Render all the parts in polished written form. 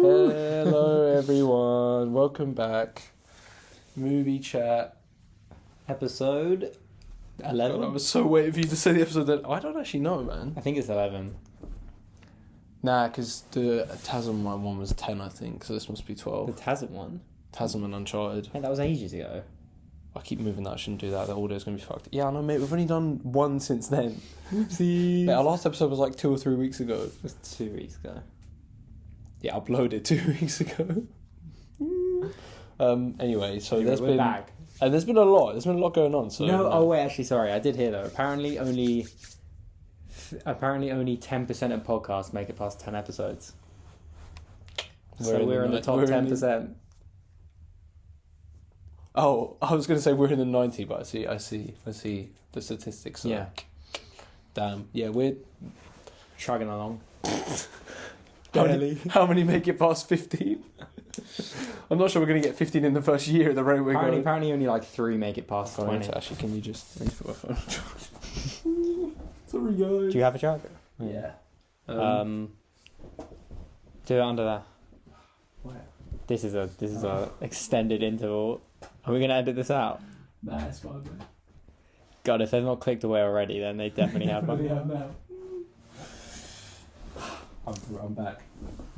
Hello everyone, welcome back. Movie chat. Episode 11? God, I was so waiting for you to say the episode that I don't actually know, man. I think it's 11. Nah, because the Tasm one was 10, I think, so this must be 12. The Tasm one? Tasm and Uncharted. Hey, that was ages ago. I keep moving that, I shouldn't do that, the audio's going to be fucked. Yeah, I know, mate, we've only done one since then. Oopsies. Mate, our last episode was like 2 or 3 weeks ago. It was 2 weeks ago. Yeah, uploaded 2 weeks ago. Anyway, so Anyway, we're back. And there's been a lot going on. So No, oh wait, actually, sorry, I did hear though. Apparently only 10% of podcasts make it past 10 episodes. We're in the top 10%. Oh, I was going to say we're in the 90, but I see the statistics. So. Yeah. Damn. Yeah, we're chugging along. How many make it past 15? I'm not sure we're going to get 15 in the first year at the rate we're going. Apparently only like 3 make it past 20. Actually, can you just put my phone on charge? Sorry, guys. Do you have a charger? Yeah. Do it under there. Where? This is a extended interval. Are we gonna edit this out? Nah, it's fine, man. God, if they've not clicked away already, then they definitely have. Now. I'm back.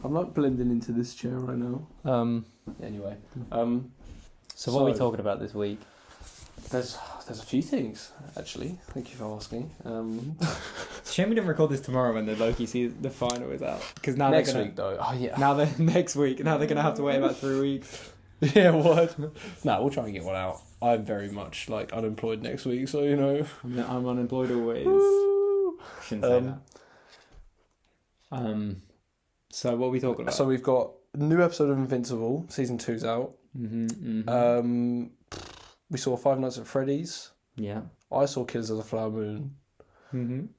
I'm like blending into this chair right now. Anyway. So what are we talking about this week? There's a few things actually. Thank you for asking. It's a shame we didn't record this tomorrow when the Loki season, the final is out. Because now next week though. Oh yeah. Now next week. Now they're gonna have to wait about 3 weeks. Yeah, what? No, we'll try and get one out. I'm very much like unemployed next week, so you know. I'm unemployed always. Woo! Shouldn't say that. So what are we talking about? So we've got a new episode of Invincible, season 2's out. We saw Five Nights at Freddy's. Yeah. I saw Killers of the Flower Moon.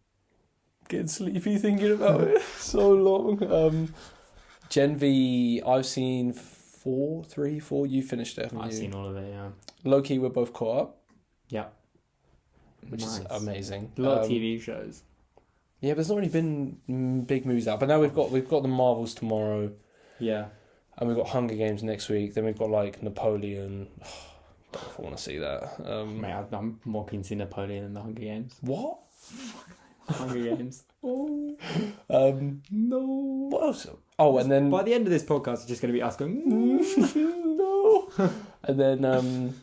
Getting sleepy thinking about it. So long. Gen V, I've seen 4. You finished it, haven't you? I've seen all of it, yeah. Loki, we're both caught up. Yeah. Which is amazing. A lot of TV shows. Yeah, but there's not really been big movies out. But now we've got the Marvels tomorrow. Yeah. And we've got Hunger Games next week. Then we've got like Napoleon. Don't know if I want to see that. Mate, I'm more keen to see Napoleon than the Hunger Games. What? Hunger Games. Oh. No. What else? Oh, and then by the end of this podcast, it's just going to be us going, no. And then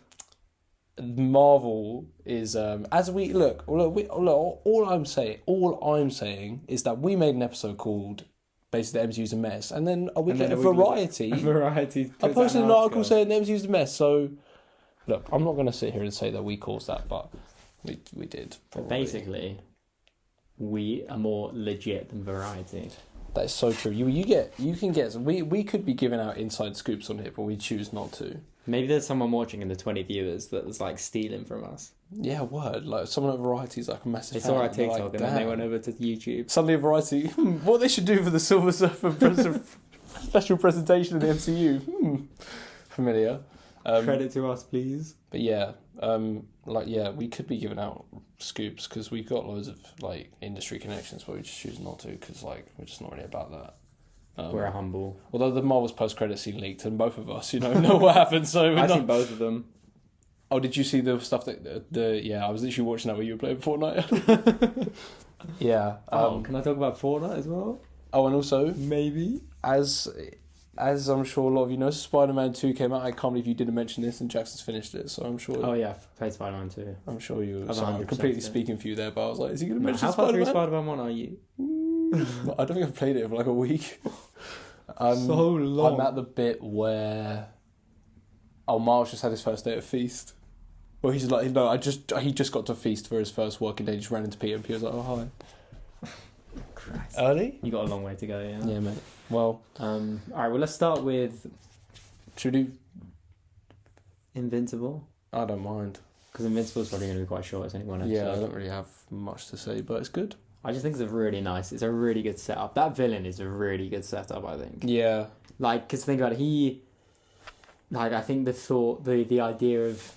Marvel is as we look. All I'm saying is that we made an episode called basically the MCU's a mess, and then a week later, Variety. I posted an article saying the MCU's a mess. So look, I'm not going to sit here and say that we caused that, but we did. But basically, we are more legit than Variety. That is so true. We could be giving out inside scoops on here, but we choose not to. Maybe there's someone watching in the 20 viewers that's like stealing from us. Yeah, word. Like someone at Variety's like a massive. They fan. saw our TikTok like, and then they went over to YouTube. Suddenly, Variety. What they should do for the Silver Surfer special presentation in the MCU. Familiar. Credit to us, please. But yeah, we could be giving out scoops because we've got loads of like industry connections, but we just choose not to because like we're just not really about that. We're humble. Although the Marvel's post-credit scene leaked, and both of us, know what happened. So I've seen both of them. Oh, did you see the stuff that I was literally watching that when you were playing Fortnite. Yeah. Can I talk about Fortnite as well? Oh, and also maybe as I'm sure a lot of you know, Spider-Man 2 came out. I can't believe you didn't mention this, and Jackson's finised it. So I'm sure. Oh yeah, played Spider-Man 2. I'm sure you. I'm completely speaking for you there, but I was like, is he going to mention How far Spider-Man? through Spider-Man 1 are you? I don't think I've played it for like a week. So long. I'm at the bit where Miles just had his first day at Feast. Well, he's like, no, he just got to Feast for his first working day. He just ran into Peter and Peter was like, oh hi. Christ. Early? You got a long way to go, yeah. Yeah, mate. Well, alright, well let's start with should we do Invincible? I don't mind. Because Invincible's probably going to be quite short. It's only one episode. Yeah, I don't really have much to say, but it's good. I just think it's it's a really good setup. That villain is a really good setup, I think. Yeah. Like, because think about it, I think the idea of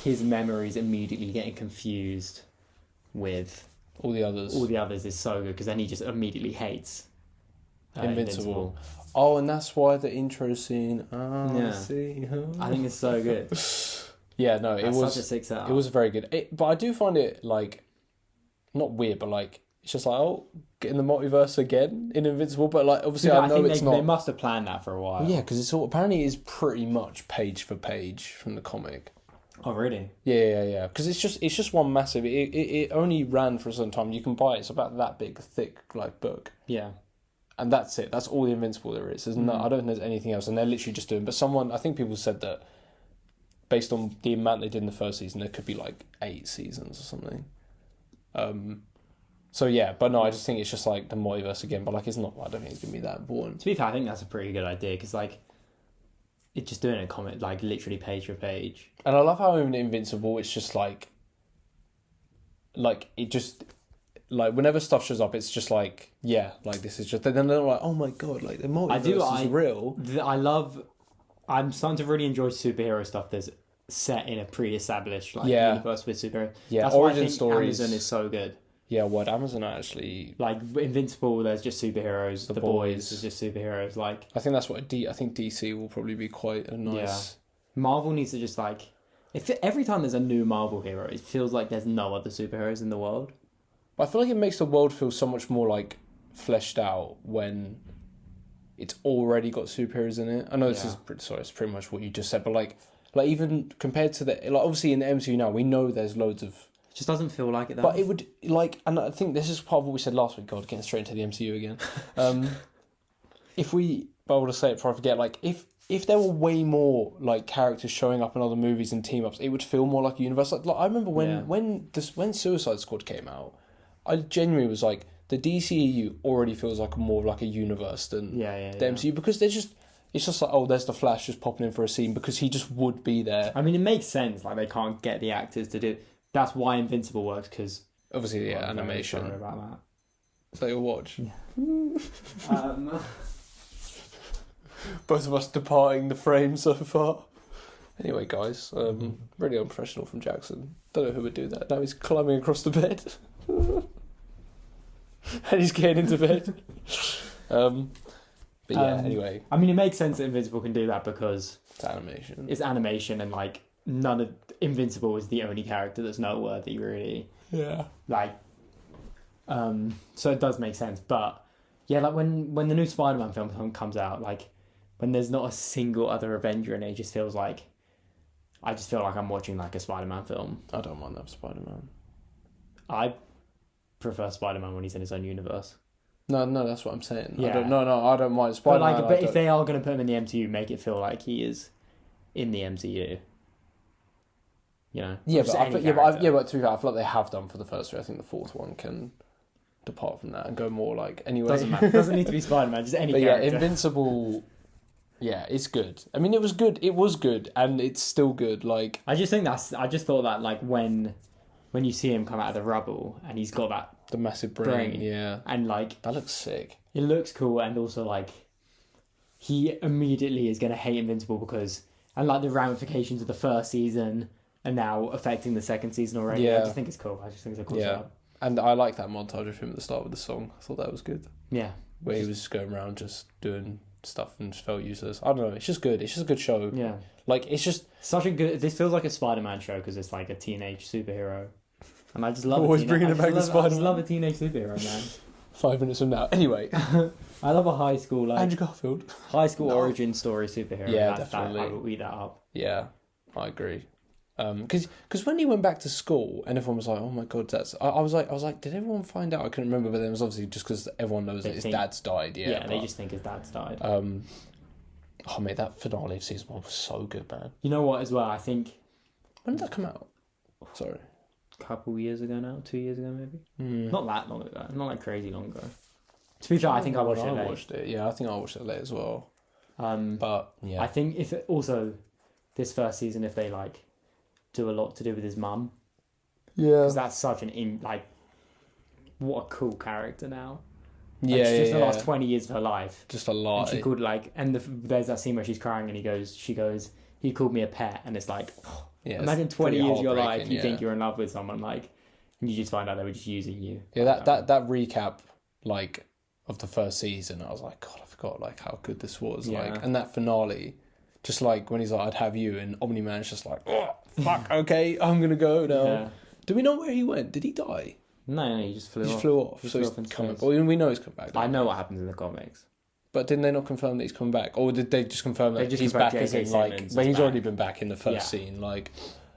his memories immediately getting confused with all the others is so good, because then he just immediately hates Invincible. Oh, and that's why the intro scene. I see. I think it's so good. Yeah, no, it was such a sick setup. It was very good. But I do find it like not weird, but like it's just like get in the multiverse again in Invincible. But like obviously, I know it's not. They must have planned that for a while. Yeah, because apparently it's pretty much page for page from the comic. Oh really? Yeah. Because it's just one massive. It only ran for a certain time. You can buy it. It's about that big, thick like book. Yeah. And that's it. That's all the Invincible there is. I don't think there's anything else. And they're literally just doing. But I think people said that based on the amount they did in the first season, there could be like 8 seasons or something. So yeah, but no, I just think it's just like the multiverse again. But like, it's not. I don't think it's gonna be that important. To be fair, I think that's a pretty good idea because like, it's just doing a comic like literally page for page. And I love how in Invincible, it's just like it just. Like, whenever stuff shows up, it's just like, yeah, like, this is just... Then they're like, oh my god, like, the multiverse is real. I'm starting to really enjoy superhero stuff that's set in a pre-established, like, universe with superheroes. Yeah, that's origin why I think stories. Amazon is so good. Yeah, what Amazon actually... Like, Invincible, there's just superheroes. The Boys, there's just superheroes. Like, I think that's what... I think DC will probably be quite a nice... Yeah. Marvel needs to just, like... Every time there's a new Marvel hero, it feels like there's no other superheroes in the world. I feel like it makes the world feel so much more like fleshed out when it's already got superheroes in it. I know this is it's pretty much what you just said, but like even compared to the obviously in the MCU now we know there's loads of. It just doesn't feel like it. But it would and I think this is part of what we said last week. God, getting straight into the MCU again. I want to say it before I forget. Like if there were way more like characters showing up in other movies and team ups, it would feel more like a universe. Like I remember when Suicide Squad came out. I genuinely was like, the DCEU already feels like more like a universe than the MCU because it's just like, oh, there's the Flash just popping in for a scene because he just would be there. I mean, it makes sense. Like, they can't get the actors to do. That's why Invincible works because obviously animation. Sorry about that. Is that your watch? Yeah. Both of us departing the frame so far. Anyway, guys, really unprofessional from Jackson. Don't know who would do that. Now he's climbing across the bed. And he's getting into bed. But yeah, anyway. I mean, it makes sense that Invincible can do that because it's animation. And like none of Invincible is the only character that's noteworthy, really. Yeah. Like, so it does make sense. But yeah, like when the new Spider-Man film comes out, like when there's not a single other Avenger in it, I just feel like I'm watching like a Spider-Man film. I don't mind that Spider-Man. I prefer Spider-Man when he's in his own universe. No, that's what I'm saying. Yeah. I don't mind Spider-Man. But if they are going to put him in the MCU, make it feel like he is in the MCU. You know? But to be fair, I feel like they have done for the first 3. I think the 4th one can depart from that and go more like anyway. Doesn't matter. Doesn't need to be Spider-Man. Just any character. Yeah, Invincible. Yeah, it's good. I mean, it was good, and it's still good. Like, I just thought that like when you see him come out of the rubble and he's got the massive brain, yeah, and like that looks sick. It looks cool, and also like he immediately is going to hate Invincible because like the ramifications of the first season are now affecting the second season already. Yeah. I just think it's cool. I just think it's a cool setup. And I like that montage of him at the start with the song. I thought that was good. Yeah, where he was just going around just doing stuff and just felt useless. I don't know. It's just good. It's just a good show. Yeah, like it's just such a good. This feels like a Spider-Man show because it's like a teenage superhero. And I just love always bringing it back to Spider-Man. I just love a teenage superhero, man. 5 minutes from now. Anyway, I love a high school Andrew Garfield. High school origin story superhero. Yeah, definitely. I will eat that up. Yeah, I agree. Because when he went back to school and everyone was like, "Oh my god, that's," I was like, did everyone find out? I couldn't remember, but then it was obviously just because everyone knows that his dad's died. Yeah, they just think his dad's died. Oh mate, that finale of season 1 was so good, man. You know what? As well, I think. When did that come out? Sorry. Couple years ago now, 2 years ago maybe. Not that long ago, not like crazy long ago. To be fair, I think I watched it late. Yeah, I think I watched it late as well. But yeah, I think if it, also this first season, if they like do a lot to do with his mum, because that's such what a cool character now. Like, just the last 20 years of her life, just a lot. And she called there's that scene where she's crying and she goes, he called me a pet, and it's like. Yeah, imagine 20 years of your life, you think you're in love with someone, like, and you just find out they were just using you. Yeah, that recap, like, of the first season. I was like, God, I forgot like how good this was. Yeah. Like, and that finale, just like when he's like, I'd have you, and Omni-Man's just like, oh, fuck, okay, I'm going to go now. Yeah. Do we know where he went? Did he die? No, he just flew off. He flew off. So he's coming back. Well, we know he's coming back. I know what happens in the comics. But didn't they not confirm that he's coming back? Or did they just confirm that he's back as in, like... But he's already been back in the first scene, like...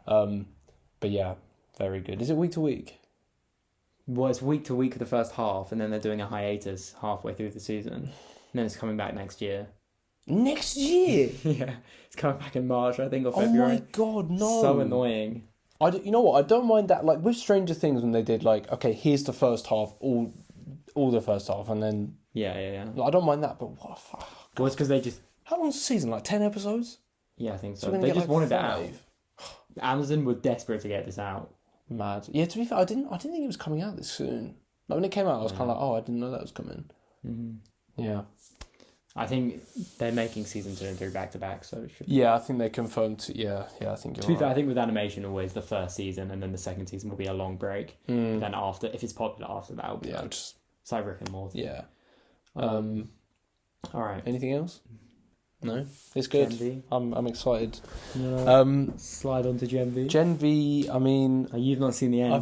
but yeah, very good. Is it week to week? Well, it's week to week for the first half, and then they're doing a hiatus halfway through the season. And then it's coming back next year. Next year? Yeah. It's coming back in March, I think, or February. Oh my God, no. So annoying. You know what? I don't mind that. Like, with Stranger Things, when they did, like, okay, here's the first half, all the first half, and then... Yeah. Like, I don't mind that, but what the fuck? Well, it's because they just... How long's the season? Like 10 episodes? Yeah, I think so. They just wanted it out. Amazon were desperate to get this out. Mad. Yeah, to be fair, I didn't think it was coming out this soon. Like, when it came out, I was kind of like, oh, I didn't know that was coming. Mm-hmm. Yeah. I think they're making season 2 and 3 back to back, so it should... Yeah, I think they confirmed... Yeah, I think you're right. To be fair, I think with animation, always the first season, and then the second season will be a long break. Then after, if it's popular after that, will be it's like Rick and Morty. Yeah. All right. Anything else? No, it's good. Gen V. I'm excited. Slide on to Gen V. Gen V. I mean, you've not seen the end.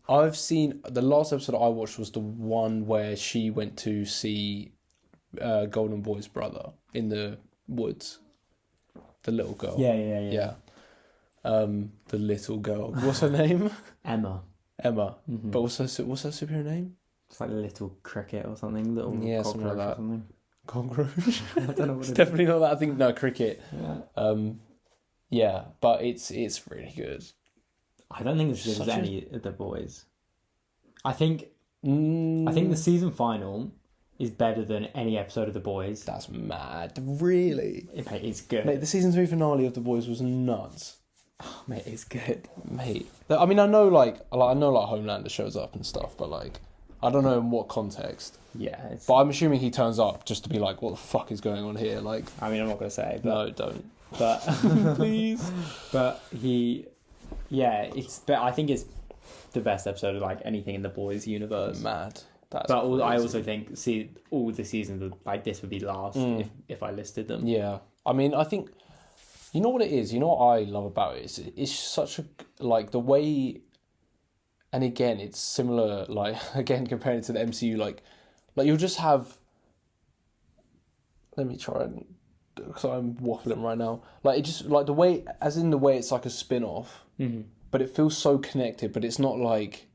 I've seen the last episode I watched was the one where she went to see Golden Boy's brother in the woods. The little girl. Yeah. The little girl. What's her name? Emma. Mm-hmm. But what's her superhero name? It's like Little Cricket or something. Little something like that. Something. Cockroach. I don't know what it's definitely not that. I think Cricket. Yeah. But it's really good. I don't think it's as good as any of the boys. I think the season final is better than any episode of The Boys. That's mad. Really? Mate, it's good. Mate, the season 3 finale of The Boys was nuts. Oh, mate, it's good. Mate. I mean, I know Homelander shows up and stuff, but like, I don't know in what context. Yeah. But I'm assuming he turns up just to be like, what the fuck is going on here? Like, I mean, I'm not going to say. But, no, don't. But please. But I think it's the best episode of like anything in The Boys universe. Mad. I also think all the seasons like this would be last if I listed them. Yeah. I mean, I think, you know what it is? You know what I love about it? It's such a, like, the way, and again, it's similar, like, again, comparing it to the MCU, like you'll just have, let me try and, because I'm waffling right now, like, it just, like, the way it's like a spin-off, but it feels so connected, but it's not like,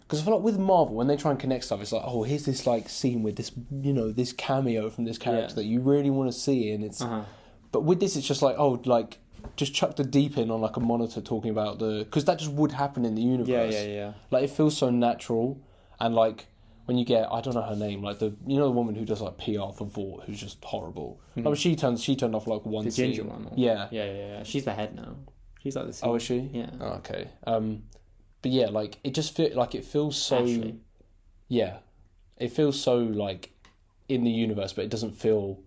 because I feel like with Marvel, when they try and connect stuff, it's like, oh, here's this, like, scene with this, this cameo from this character that you really want to see, and it's... But with this, it's just like, oh, like, just chuck the deep in on, like, a monitor talking about because that just would happen in the universe. Yeah. Like, it feels so natural, and, like, when you get, I don't know her name, like, the woman who does, like, PR for Vought, who's just horrible. Like, she turned off, like, one scene. The ginger one? Yeah. Yeah. She's the head now. She's, like, the CEO. Oh, is she? Yeah. Oh, okay. But yeah, like, it just it feels so... Ashley. Yeah. It feels so, like, in the universe, but it doesn't feel...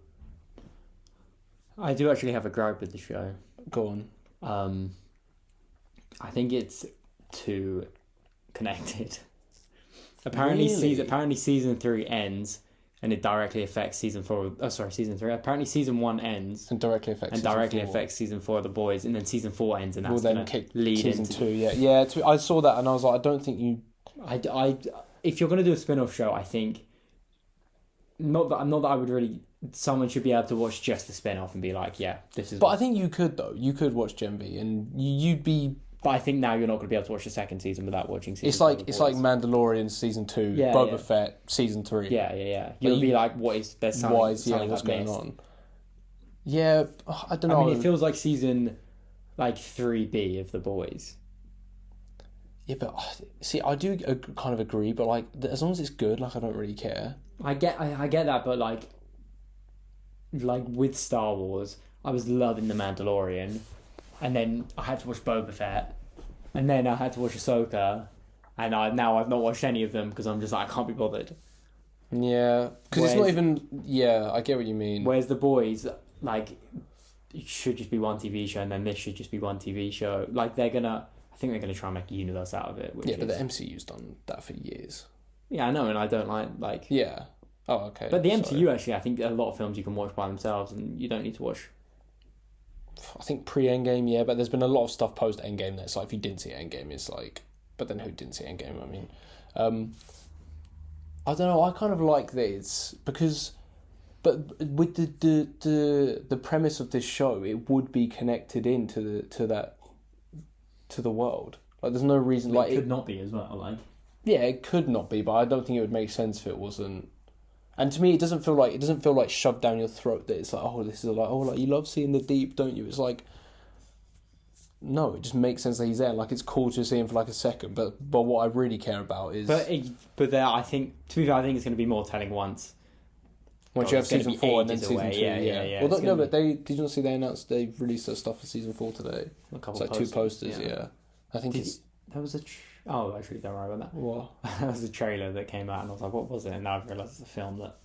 I do actually have a gripe with the show. Go on. I think it's too connected. Apparently season 3 ends and it directly affects season 4. Oh, sorry, season 3. Apparently season 1 ends and directly affects season 4 of The Boys, and then season 4 ends, and that's going to lead season into 2. Yeah. I saw that and I was like, I don't think you. If you're going to do a spin-off show, I think not that I would really. Someone should be able to watch just the spin-off and be like, yeah, this is. But I think you could though. You could watch Gen V and you'd be. But I think now you're not going to be able to watch the second season without watching season. It's like Mandalorian season 2, Boba Fett season 3. Yeah. You'll be like, what is there's something? What's going on? Yeah, I don't know. I mean, it feels like season 3B of The Boys. Yeah, but see, I do kind of agree, but like, as long as it's good, like, I don't really care. I get that, but like with Star Wars, I was loving The Mandalorian, and then I had to watch Boba Fett, and then I had to watch Ahsoka, and now I've not watched any of them because I'm just like, I can't be bothered. Yeah, because it's not even. Yeah, I get what you mean. Whereas The Boys, like, it should just be one TV show, and then this should just be one TV show. Like, I think they're gonna try and make a universe out of it. But the MCU's done that for years. Yeah, I know, and I don't like. Yeah. Oh, okay. But the MCU, actually, I think a lot of films you can watch by themselves, and you don't need to watch. I think pre-Endgame, yeah, but there's been a lot of stuff post-Endgame that's like, if you didn't see Endgame, it's like... But then who didn't see Endgame? I mean... I don't know, I kind of like this, because... But with the premise of this show, it would be connected into the world. Like, there's no reason... Like, it could not be as well, like... Yeah, it could not be, but I don't think it would make sense if it wasn't... And to me, it doesn't feel like shoved down your throat that it's like, oh, this is like, oh, like, you love seeing the deep, don't you? It's like, no, it just makes sense that he's there. Like, it's cool to see him for like a second, but what I really care about is... But there, I think, to be fair, I think it's going to be more telling once you have season 4 and then season 2. Yeah. Well, no, but did you not see they announced they released their stuff for season 4 today? A couple it's like posters, 2 posters, yeah. I think there was a... Oh, actually, don't worry about that. What? There was a trailer that came out, and I was like, what was it? And now I've realised it's a film that...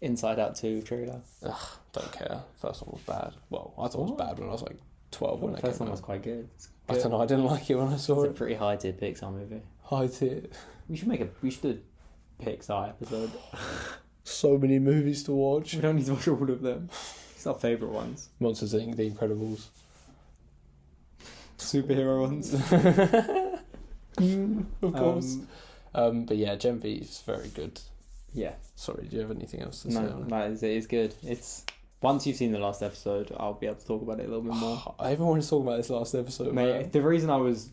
Inside Out 2 trailer. Ugh, don't care. First one was bad. Well, I thought it was bad when I was like 12 when it came out. First one was quite good. I don't know, I didn't like it when I saw it. It's a pretty high-tier Pixar movie. High-tier? We should do a Pixar episode. So many movies to watch. We don't need to watch all of them. It's our favourite ones. Monsters Inc., The Incredibles. Superhero ones. Of course. But yeah, Gen V is very good. Yeah. Sorry, do you have anything else to say on it? No, it is good. It's... Once you've seen the last episode, I'll be able to talk about it a little bit more. I even want to talk about this last episode. Mate, the reason I was...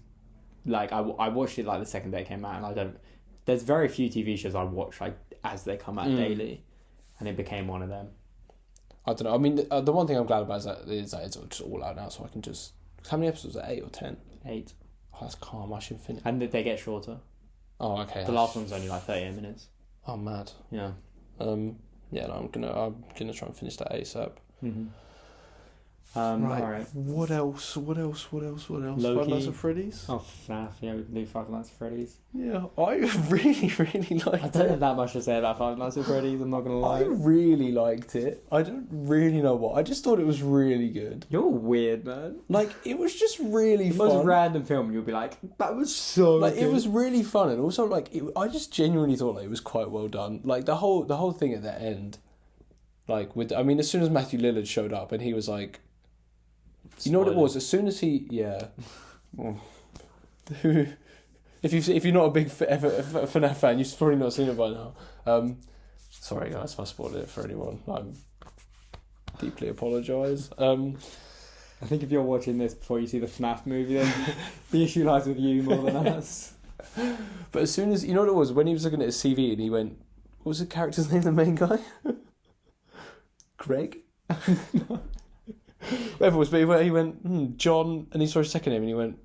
Like, I watched it like the second day it came out, and I don't... There's very few TV shows I watch like as they come out daily, and it became one of them. I don't know. I mean, the one thing I'm glad about is that it's just all out now, so I can just... How many episodes are 8 or 10? 8. Oh, that's calm. I should finish. And they get shorter. Oh, okay. The last one's only like 38 minutes. Oh, mad. Yeah. Yeah, no, I'm gonna try and finish that ASAP. Mm-hmm. Right. All right. What else? Loki. Five Nights at Freddy's? Oh, FNAF. Yeah, we can do Five Nights at Freddy's. Yeah, I really like I don't have that much to say about Five Nights at Freddy's, I'm not going to lie. I really liked it. I don't really know what. I just thought it was really good. You're weird, man. Like, it was just really fun. The most random film, you'll be like, that was so like, good. It was really fun, and also, like, I just genuinely thought, like, it was quite well done. Like, the whole thing at the end, like, as soon as Matthew Lillard showed up, and he was like... You know what it was? As soon as he... Yeah. If you're not a big FNAF fan, you've probably not seen it by now. Sorry, guys, if I spoiled it for anyone. I deeply apologise. I think if you're watching this before you see the FNAF movie, then the issue lies with you more than us. But as soon as... You know what it was? When he was looking at his CV and he went... What was the character's name, the main guy? Greg? Whatever it was, but he went, John, and he saw his second name, and he went,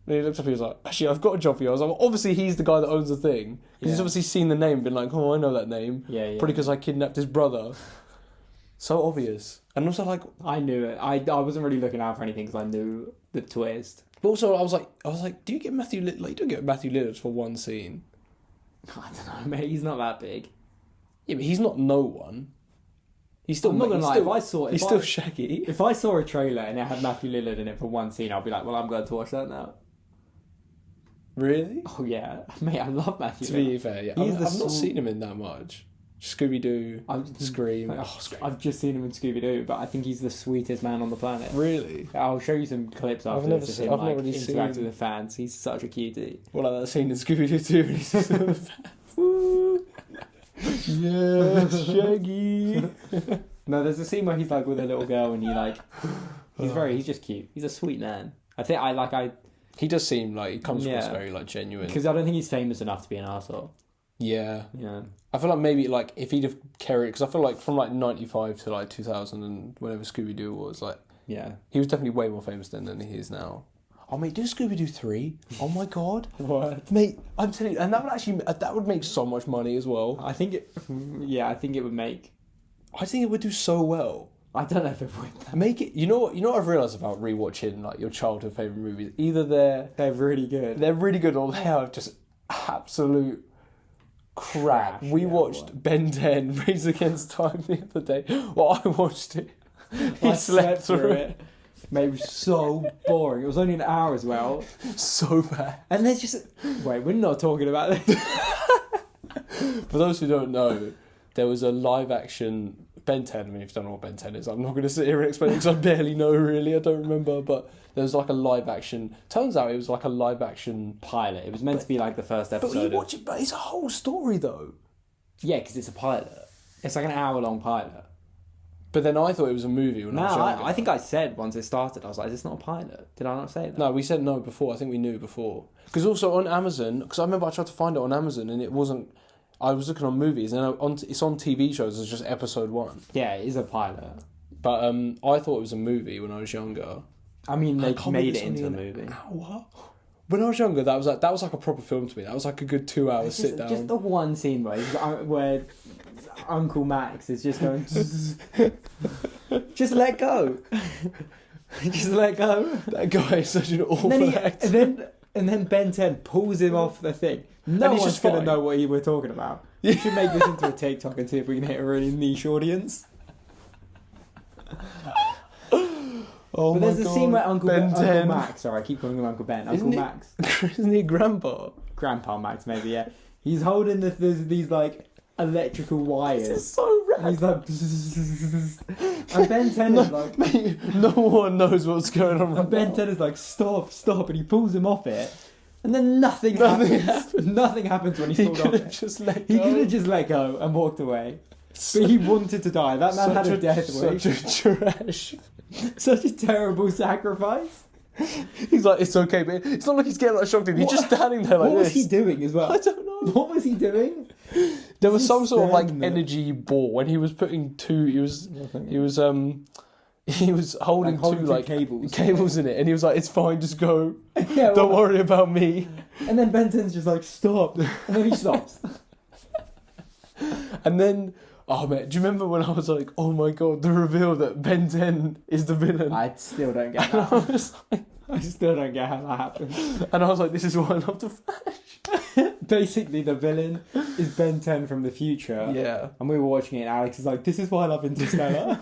and he looked up, he was like, actually, I've got a job for you. I was like, well, obviously he's the guy that owns the thing, because he's obviously seen the name and been like, oh, I know that name. Yeah. Probably because I kidnapped his brother. So obvious. And also, like... I knew it. I wasn't really looking out for anything, because I knew the twist. But also, I was like, do you get Matthew Lillard? Like, you don't get Matthew Lillard for one scene. I don't know, mate, he's not that big. Yeah, but he's not no one. He's still... I'm not going to lie, he's still Shaggy. If I saw a trailer and it had Matthew Lillard in it for one scene, I'll be like, well, I'm going to watch that now. Really? Oh, yeah. Mate, I love Matthew Lillard. To be fair, yeah. I've not seen him in that much. Scooby-Doo, Scream. I've just seen him in Scooby-Doo, but I think he's the sweetest man on the planet. Really? I'll show you some clips after I've never this seen, of him, I've not really interacting with fans. He's such a cutie. Well, like that scene in Scooby-Doo 2 when he's just with the fans. Woo! Yes, Shaggy! No, there's a scene where he's like with a little girl and he's just cute. He's a sweet man. He does seem like, he comes across very like genuine. Because I don't think he's famous enough to be an arsehole. Yeah. Yeah. I feel like maybe like if he'd have carried, because I feel like from like 95 to like 2000 and whenever Scooby-Doo was, like, yeah, he was definitely way more famous then than he is now. Oh mate, do Scooby-Doo 3? Oh my god. What? Mate, I'm telling you, and that would make so much money as well. I think it would make... I think it would do so well. I don't know if it would. Make it... You know what I've realised about rewatching like your childhood favourite movies? Either they're really good or they are just absolute crap. We watched Ben 10 Race Against Time the other day. Well, I watched it. I slept through it. Mate, it was so boring. It was only an hour as well. So bad. And there's just... Wait, we're not talking about this. For those who don't know, there was a live action Ben 10. I mean, if you don't know what Ben 10 is, I'm not going to sit here and explain it because I barely know, really. I don't remember. But there was like a live action. Turns out it was like a live action pilot. It was meant to be like the first episode. But you watch it, but it's a whole story though. Yeah, because it's a pilot. It's like an hour-long pilot. But then I thought it was a movie when I was younger. I think I said once it started, I was like, is this not a pilot? Did I not say that? No, we said no before. I think we knew before. Because also on Amazon, because I remember I tried to find it on Amazon and it wasn't... I was looking on movies and it's on TV shows as just episode 1. Yeah, it is a pilot. But I thought it was a movie when I was younger. I mean, they made it into a movie. Hour? When I was younger, that was like a proper film to me. That was like a good 2 hours sit down. Just the one scene where Uncle Max is just going, just let go. Just let go. That guy is such an awful actor. And then Ben 10 pulls him off the thing. No one's going to know what we're talking about. We should make this into a TikTok and see if we can hit a really niche audience. But there's a scene where Uncle Max, sorry, I keep calling him Uncle Ben. Max. Isn't he Grandpa? Grandpa Max, maybe, yeah. He's holding these like electrical wires. This is so rad. And he's like... and Ben 10 is like... Mate, no one knows what's going on right And Ben 10 is like, stop, and he pulls him off it. And then nothing happens. Nothing happens when he's pulled off it. He could have just let go and walked away. But he wanted to die. That man had a death wish. Such a trash. Such a terrible sacrifice. He's like, it's okay, but it's not like he's getting like shocked. He's just standing there like this. What was he doing as well? I don't know. What was he doing? There was some sort of like energy ball when he was putting he was holding two like cables in it, and he was like, it's fine, just go. Yeah, don't worry about me. And then Benton's just like, stop. And then he stops. And then, oh man, do you remember when I was like, oh my god, the reveal that Ben 10 is the villain? I still don't get that. I still don't get how that happened. And I was like, this is why I love the Flash. Basically, the villain is Ben 10 from the future. Yeah. And we were watching it, and Alex is like, this is why I love Interstellar.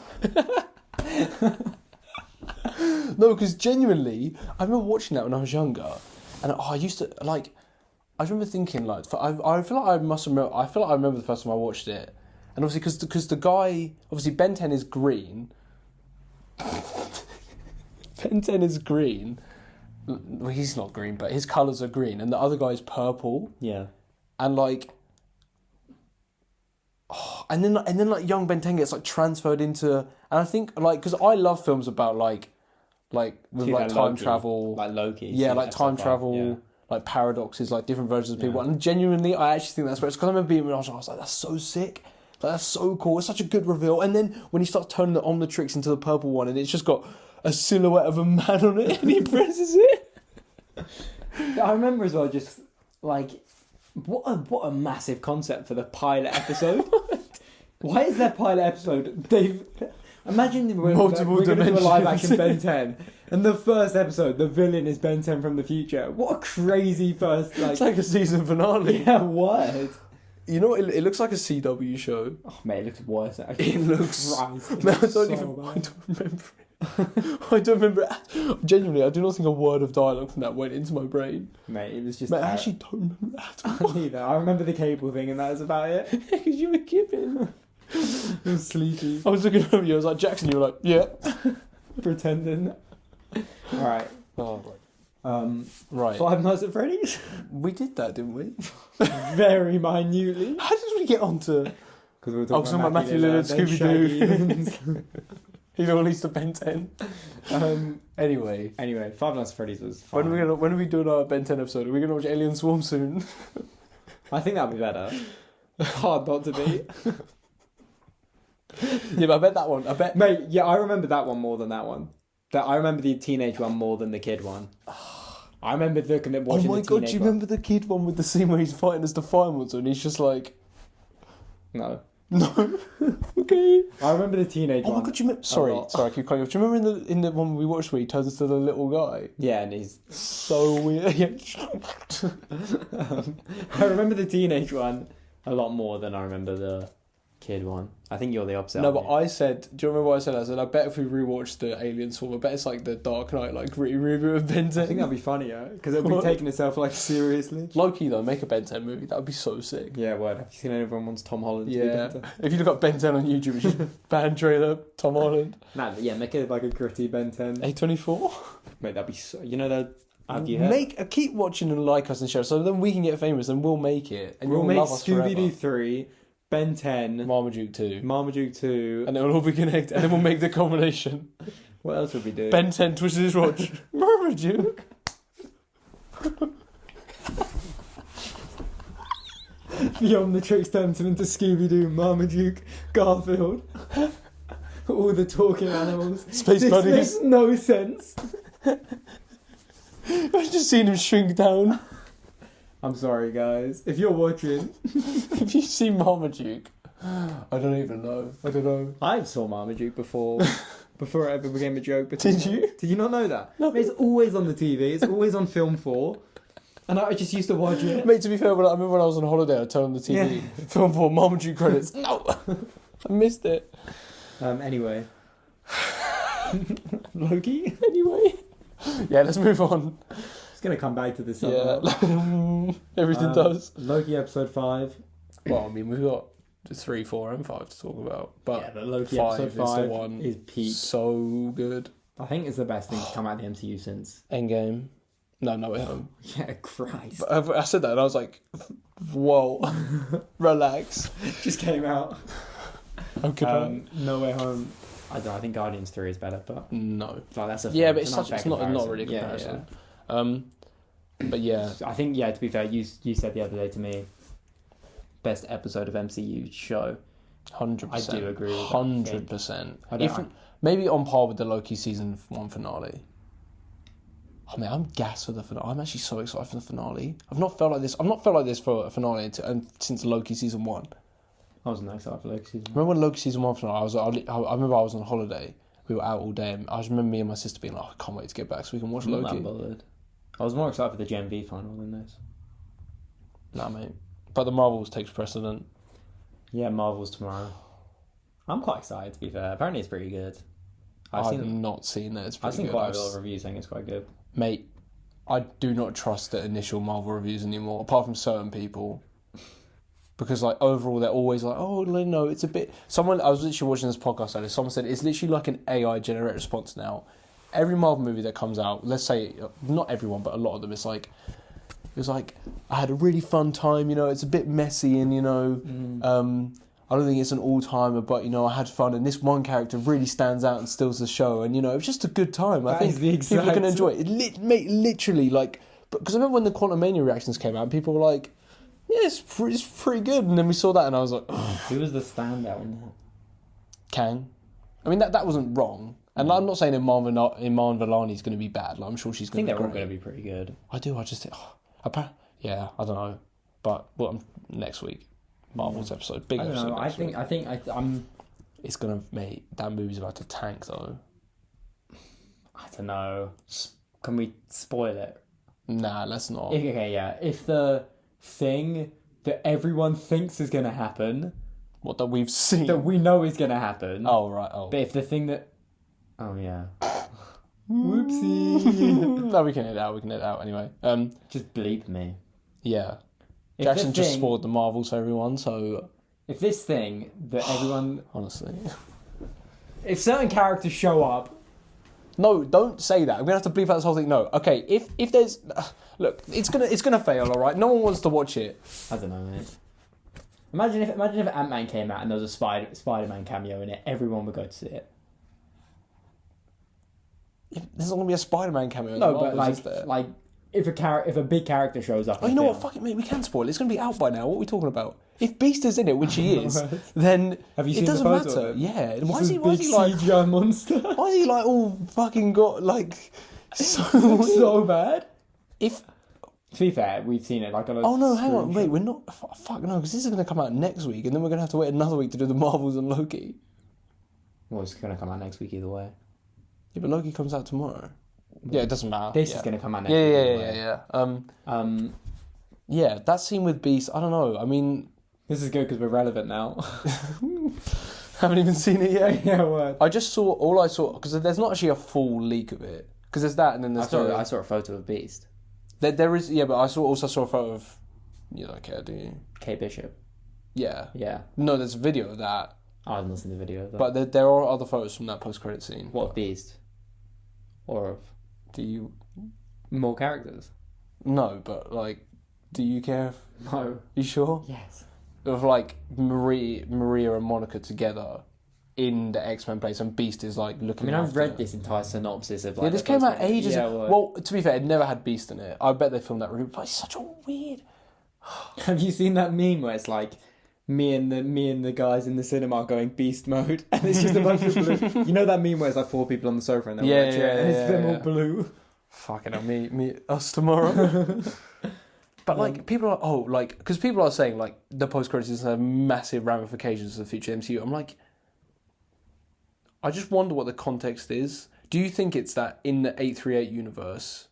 No, because genuinely, I remember watching that when I was younger, and I used to like. I remember thinking like, I feel like I must remember. I feel like I remember the first time I watched it, and obviously because the guy, obviously Ben 10 is green. Ben 10 is green. Well, he's not green, but his colours are green, and the other guy is purple. Yeah. And like. Oh, and then like young Ben 10 gets like transferred into, and I think like because I love films about like with like time Loki, travel, like Loki, yeah, like time travel, yeah. Like paradoxes, like different versions of people, and genuinely I actually think that's where it's because I remember being when I was like, that's so sick, like that's so cool, it's such a good reveal. And then when he starts turning the Omnitrix into the purple one, and it's just got a silhouette of a man on it, and he presses it. I remember as well, just like. What a massive concept for the pilot episode. Why is that pilot episode? Imagine we're going to do a live action Ben 10, and the first episode, the villain is Ben 10 from the future. What a crazy first like. It's like a season finale. Yeah, what? You know, it looks like a CW show. Oh mate, it looks worse. Actually. It looks. Christ, Man, I don't remember it. I don't remember it. Genuinely, I do not think a word of dialogue from that went into my brain. Mate, it was just... Mate, I actually don't remember that at all. Neither. I remember the cable thing and that was about it. Yeah, because you were giving. It was sleepy. I was looking over you, I was like, Jackson, you were like, yeah. Pretending. Alright. Oh, right. Five Nights at Freddy's? We did that, didn't we? Very minutely. How did we get onto... Because we were talking about Matthew Lillard, Scooby-Doo. He released a Ben 10. Anyway, Five Nights at Freddy's was fun. When are we doing our Ben 10 episode? Are we going to watch Alien Swarm soon? I think that'd be better. Hard not to be. Yeah, but I bet that one. Mate, yeah, I remember that one more than that one. I remember the teenage one more than the kid one. I remember watching the teenage one. Oh my god, do you remember the kid one with the scene where he's fighting as the fire monster and he's just like... No. Okay. I remember the teenage one. Oh my god, sorry, I keep cutting off. Do you remember in the one we watched where he turns into the little guy? Yeah, and he's so weird. I remember the teenage one a lot more than I remember kid one. I think you're the opposite. No, but I said, do you remember what I said? I said, I bet if we rewatched the Aliens film, I bet it's like the Dark Knight, like reboot of Ben 10. I think that'd be funnier because it'll be taking itself like seriously. Low-key though, make a Ben 10 movie. That'd be so sick. Yeah, word. Have you seen anyone wants Tom Holland? Yeah. If you look up Ben 10 on YouTube, it's just band trailer, Tom Holland. Nah, but yeah, make it like a gritty Ben 10. A24. Mate, that'd be so. You know that. Have you heard? Keep watching and like us and share, so then we can get famous and we'll make it. And we'll you'll make love us Scooby-Doo forever. 3, Ben 10, Marmaduke 2. Marmaduke 2. And it will all be connected. And then we'll make the combination. What else would we do? Ben 10 twisted his watch. Marmaduke. The Omnitrix turns him into Scooby-Doo, Marmaduke, Garfield. All the talking animals. Space buddies. This makes no sense. I've just seen him shrink down. I'm sorry, guys. If you're watching... Have you seen Marmaduke? I don't even know. I don't know. I saw Marmaduke before it ever became a joke. But Did you? Did you not know that? No. It's always on the TV. It's always on Film 4. And I just used to watch it. Mate, to be fair, I remember when I was on holiday, I turned on the TV. Yeah. Film 4, Marmaduke credits. No! I missed it. Anyway. Loki? Anyway. Yeah, let's move on. It's going to come back to this. Yeah. Everything does. Loki episode 5. Well, I mean, we've got 3, 4 and 5 to talk about. But yeah, but Loki 5 episode 5 is the one. Is peak. So good. I think it's the best thing to come out of the MCU since. Endgame. No Way Home. Yeah, Christ. But I said that and I was like, whoa. Relax. Just came out. How could No Way Home. I don't know, I think Guardians 3 is better, but... No. Like, that's Yeah, but it's not really a comparison. Yeah. But yeah. I think, to be fair, you said the other day to me, best episode of MCU show. 100%. I do agree with that. 100%. Maybe on par with the Loki season 1 finale. Oh man, I'm gassed for the finale. I'm actually so excited for the finale. I've not felt like this for a finale since Loki season 1. I wasn't excited for Loki season 1. Remember when Loki season 1 finale? I remember I was on holiday. We were out all day, and I just remember me and my sister being like, I can't wait to get back so we can watch I'm Loki. not bothered. I was more excited for the Gen V final than this. Nah, mate. But the Marvels takes precedent. Yeah, Marvel's tomorrow. I'm quite excited, to be fair. Apparently it's pretty good. I've not seen it. It's pretty I've seen good. quite a lot of reviews saying it's quite good. Mate, I do not trust the initial Marvel reviews anymore, apart from certain people. Because, like, overall, they're always like, oh, no, it's a bit... I was literally watching this podcast earlier, someone said it's literally like an AI-generated response now. Every Marvel movie that comes out, let's say, not everyone, but a lot of them, it's like, I had a really fun time, it's a bit messy and, I don't think it's an all-timer, but, I had fun, and this one character really stands out and steals the show, and, it was just a good time. I think people are going to enjoy it. Mate, literally, like... Because I remember when the Quantum Mania reactions came out, and people were like, yeah, it's pretty good, and then we saw that, and I was like... Ugh. Who was the standout in that? Kang. I mean, that wasn't wrong. And I'm not saying Iman Vellani's going to be bad. Like, I'm sure she's going to be great. I think they're all going to be pretty good. I do, I just think... yeah, I don't know. But, next week. Marvel's episode. Big episode. I think I'm... It's going to... Mate, that movie's about to tank, though. I don't know. Can we spoil it? Nah, let's not. Okay, yeah. If the thing that everyone thinks is going to happen... What, that we've seen? That we know is going to happen. Oh, right, oh. But if the thing that... Oh, yeah. Whoopsie. No, we can edit out anyway. Just bleep me. Yeah. Jackson just spoiled the Marvels for everyone, so... If this thing that everyone... Honestly. If certain characters show up... No, don't say that. I'm going to have to bleep out this whole thing. No. Okay, if there's... Look, it's gonna fail, alright? No one wants to watch it. I don't know, mate. Imagine if Ant-Man came out and there was a Spider-Man cameo in it, everyone would go to see it. There's not going to be a Spider-Man cameo in No, the Marvels, but like if a big character shows up... Oh, you know what? Fuck it, mate. We can spoil it. It's going to be out by now. What are we talking about? If Beast is in it, which he is, then have you seen it doesn't the photo matter. Yeah. Why is he like CGI monster? Why is he like all fucking got like so bad? If to be fair, we've seen it like on a... Oh no, hang on, wait, we're not... Fuck no, because this is going to come out next week, and then we're going to have to wait another week to do the Marvels and Loki. Well, it's going to come out next week either way. Yeah, but Loki comes out tomorrow. Yeah, it doesn't matter. This is going to come out next week. Yeah. Yeah, that scene with Beast, I don't know. I mean, This is good because we're relevant now. Haven't even seen it yet. Yeah, word. I saw because there's not actually a full leak of it. Because there's that, and then there's I saw a photo of Beast. There is, yeah, but I also saw a photo of. You don't care, do you? Kate Bishop. Yeah. Yeah. No, there's a video of that. I haven't seen the video of that. But there are other photos from that post-credit scene. What of Beast? Or of? Do you? More characters? No, but like, do you care? No. You sure? Yes. Of like Maria and Monica together in the X-Men place, and Beast is like looking. I've read this entire synopsis of like. Yeah, this came out ages ago. Yeah, well, to be fair, it never had Beast in it. I bet they filmed that really, but it's such a weird. Have you seen that meme where it's like me and the guys in the cinema going Beast mode, and it's just a bunch of blue. You know that meme where it's like 4 people on the sofa and they're and it's them all blue. Fucking hell, me us tomorrow. But like people are because people are saying like the post credits have massive ramifications for the future MCU. I'm like, I just wonder what the context is. Do you think it's that in the 838 universe,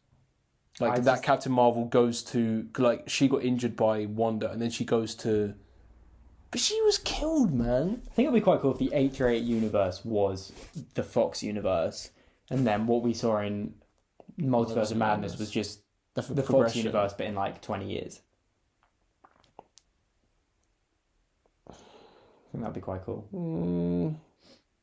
that Captain Marvel goes to like she got injured by Wanda and then she goes to, but she was killed, man. I think it'd be quite cool if the 838 universe was the Fox universe, and then what we saw in Multiverse of Madness was just the Fox universe, but in like 20 years. I think that'd be quite cool.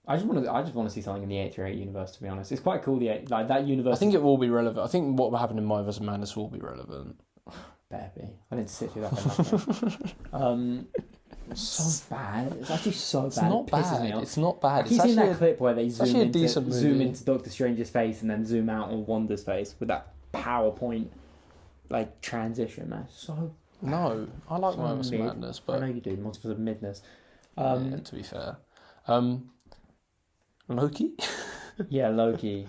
I just want to see something in the 838 universe. To be honest, it's quite cool. That universe. I think it will be relevant. I think what will happen in Multiverse of Madness will be relevant. Better be. I didn't sit through that. So bad. It's actually so bad. It's not bad. It's not bad. Have you seen that clip where they zoom into Doctor Strange's face and then zoom out on Wanda's face with that PowerPoint like transition? Man, so no, I like Multiverse of Madness, but I know you do. Multiverse of Midness. To be fair, Loki. Yeah, Loki.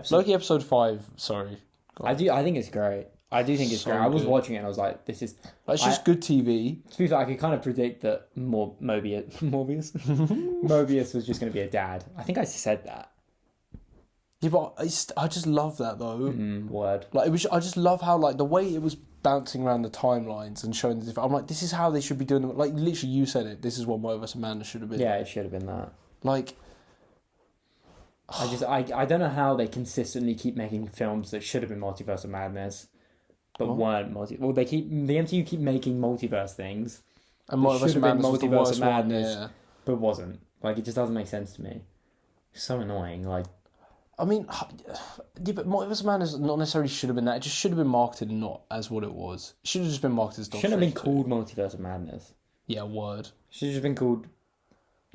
Loki episode 5. Sorry, I think it's great. I do think it's great. I was watching it and I was like, this is... It's just good TV. To be fair, I could kind of predict that Mobius Mobius was just going to be a dad. I think I said that. Yeah, but I just love that though. Word. Like I just love how like the way it was bouncing around the timelines and showing the different... I'm like, this is how they should be doing it. Like literally you said it. This is what Multiverse of Madness should have been. Yeah, it should have been that. Like... I don't know how they consistently keep making films that should have been Multiverse of Madness. But weren't the MCU keep making multiverse things, and Multiverse of Madness was the worst Madness, yeah. But wasn't. Like it just doesn't make sense to me. It's so annoying. Like, I mean, yeah, but Multiverse of Madness not necessarily should have been that. It just should have been marketed not as what it was. It should have just been marketed as Doctor Strange. Shouldn't have been called Multiverse of Madness. Yeah, word. Should have just been called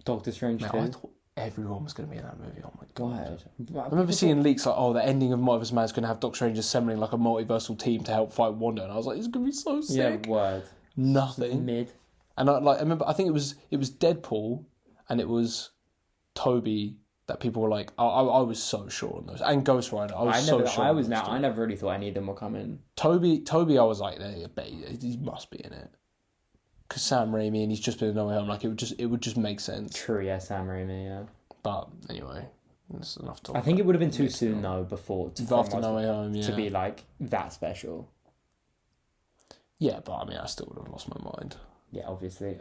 Doctor Strange 2. I thought everyone was going to be in that movie. Oh my god! I remember seeing leaks like, the ending of Multiverse of Madness is going to have Doctor Strange assembling like a multiversal team to help fight Wanda, and I was like, it's going to be so sick. Yeah, word. Nothing. Mid. And I remember, I think it was Deadpool, and it was Toby that people were like, I was so sure on those, and Ghost Rider. I never really thought any of them were coming. Toby, I was like, he must be in it. Because Sam Raimi, and he's just been in No Way Home, like it would just make sense. True, yeah, Sam Raimi, yeah. But anyway, that's enough talk. I think it would have been too soon though after No Way Home, yeah, to be like that special. Yeah, but I mean, I still would have lost my mind. Yeah, obviously.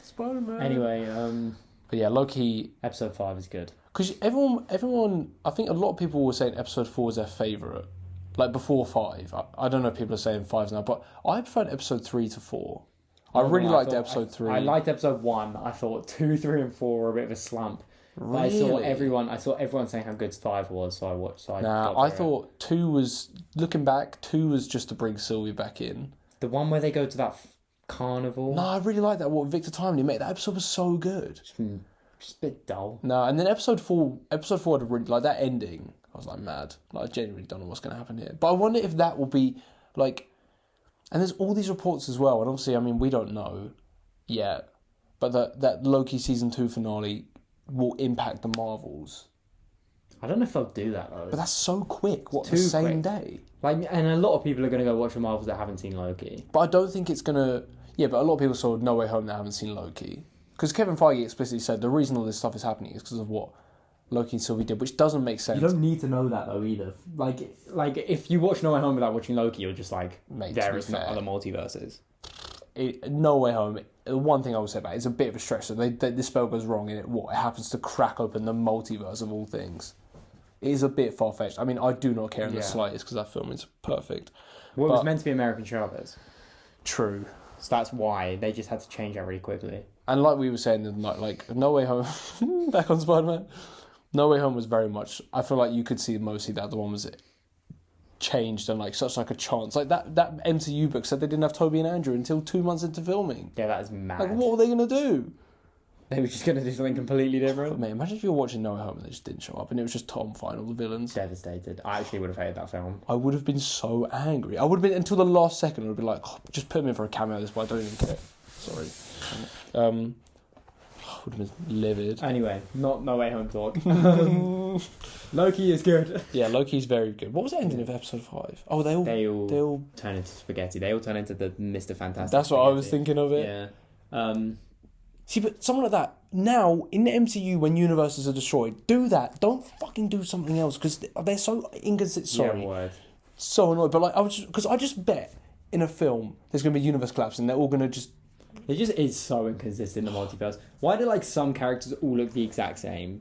Spider-Man. Anyway, but yeah, Loki episode 5 is good because everyone, I think a lot of people were saying episode 4 was their favourite. Like before 5, I don't know if people are saying 5 now, but I preferred episode 3 to 4. I really liked episode 3. I liked episode 1. I thought 2, 3, and 4 were a bit of a slump. Really? I saw everyone saying how good 5 was, so I watched. I thought 2 was, looking back, 2 was just to bring Sylvie back in. The one where they go to that carnival. No, I really liked that. What Victor Timely made, that episode was so good. Just a bit dull. No, and then episode 4 had really, like that ending. I was like mad. Like I genuinely don't know what's going to happen here. But I wonder if that will be like... And there's all these reports as well. And obviously, I mean, we don't know yet. But that Loki season 2 finale will impact the Marvels. I don't know if they'll do that though. But that's so quick. What, the same day? Like, and a lot of people are going to go watch the Marvels that haven't seen Loki. But I don't think it's going to... Yeah, but a lot of people saw No Way Home that haven't seen Loki. Because Kevin Feige explicitly said the reason all this stuff is happening is because of what Loki and Sylvie did, which doesn't make sense. You don't need to know that though either. Like if you watch No Way Home without watching Loki, you're just like, there is no other multiverses. No Way Home. The one thing I would say about it is a bit of a stretch. So the spell goes wrong and it happens to crack open the multiverse of all things. It is a bit far-fetched. I mean, I do not care in the slightest because that film is perfect. Well, it was meant to be American Chavez. True. So that's why they just had to change that really quickly. And like we were saying, like No Way Home, back on Spider-Man, No Way Home was very much. I feel like you could see mostly that the one was changed and like such like a chance. Like that MCU book said they didn't have Toby and Andrew until 2 months into filming. Yeah, that is mad. Like, what were they gonna do? They were just gonna do something completely different. But, mate, imagine if you were watching No Way Home and they just didn't show up and it was just Tom fighting all the villains. Devastated. I actually would have hated that film. I would have been so angry. I would have been until the last second. I would be like, just put me in for a cameo. This, but I don't even care. Sorry. I would have been livid. Anyway, not No Way Home talk. Loki is good. Yeah, Loki's very good. What was the ending of episode 5? Oh, they all turn into spaghetti. They all turn into the Mr. Fantastic. That's what I was thinking of it. Yeah. See, but something like that, now, in the MCU, when universes are destroyed, do that. Don't fucking do something else, because they're so inconsistent. Sorry. Yeah, word. So annoyed. But, like, I just bet in a film there's going to be universe collapse, and they're all going to just... It just is so inconsistent in the multiverse. Why do, like, some characters all look the exact same?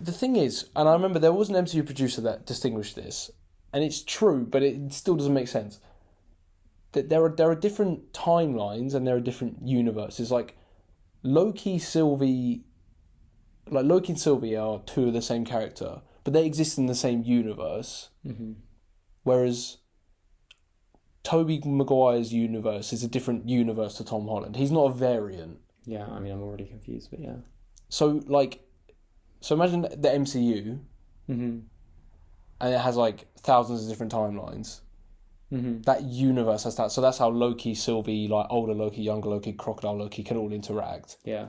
The thing is, and I remember there was an MCU producer that distinguished this, and it's true, but it still doesn't make sense. That there are different timelines, and there are different universes, like... Loki and Sylvie are two of the same character, but they exist in the same universe. Mm-hmm. Whereas Tobey Maguire's universe is a different universe to Tom Holland. He's not a variant. Yeah, I mean, I'm already confused, but yeah. So imagine the MCU, mm-hmm. and it has like thousands of different timelines. Mm-hmm. That universe has that, so that's how Loki, Sylvie, like older Loki, younger Loki, Crocodile Loki can all interact. Yeah.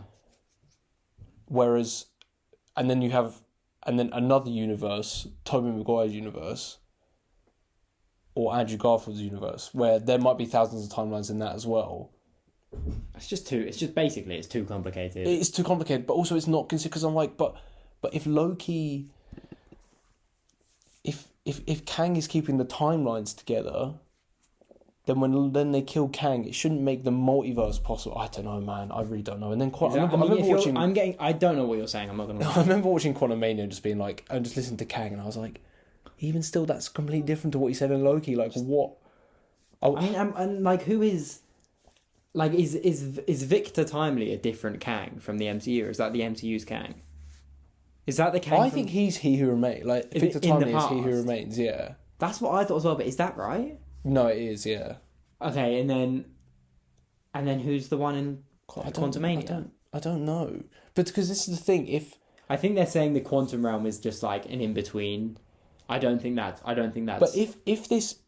Whereas, and then another universe, Tobey Maguire's universe, or Andrew Garfield's universe, where there might be thousands of timelines in that as well. It's too complicated. It's too complicated, but also it's not considered, because I'm like, but if Loki... If Kang is keeping the timelines together, then when they kill Kang, it shouldn't make the multiverse possible. I don't know, man. I really don't know. And then I remember watching. I don't know what you're saying. I'm not gonna. I remember watching Quantumania and just being like, and just listening to Kang, and I was like, even still, that's completely different to what he said in Loki. Like what? I mean, and like, who is? Like, is Victor Timely a different Kang from the MCU, or is that the MCU's Kang? Is that the Kang? I think he's He Who Remains. Like Victor Timely is He Who Remains. Yeah. That's what I thought as well. But is that right? No, it is. Yeah. Okay, and then who's the one in Quantumania? I don't know. But because this is the thing, I think they're saying the quantum realm is just like an in between. I don't think that's. But if this,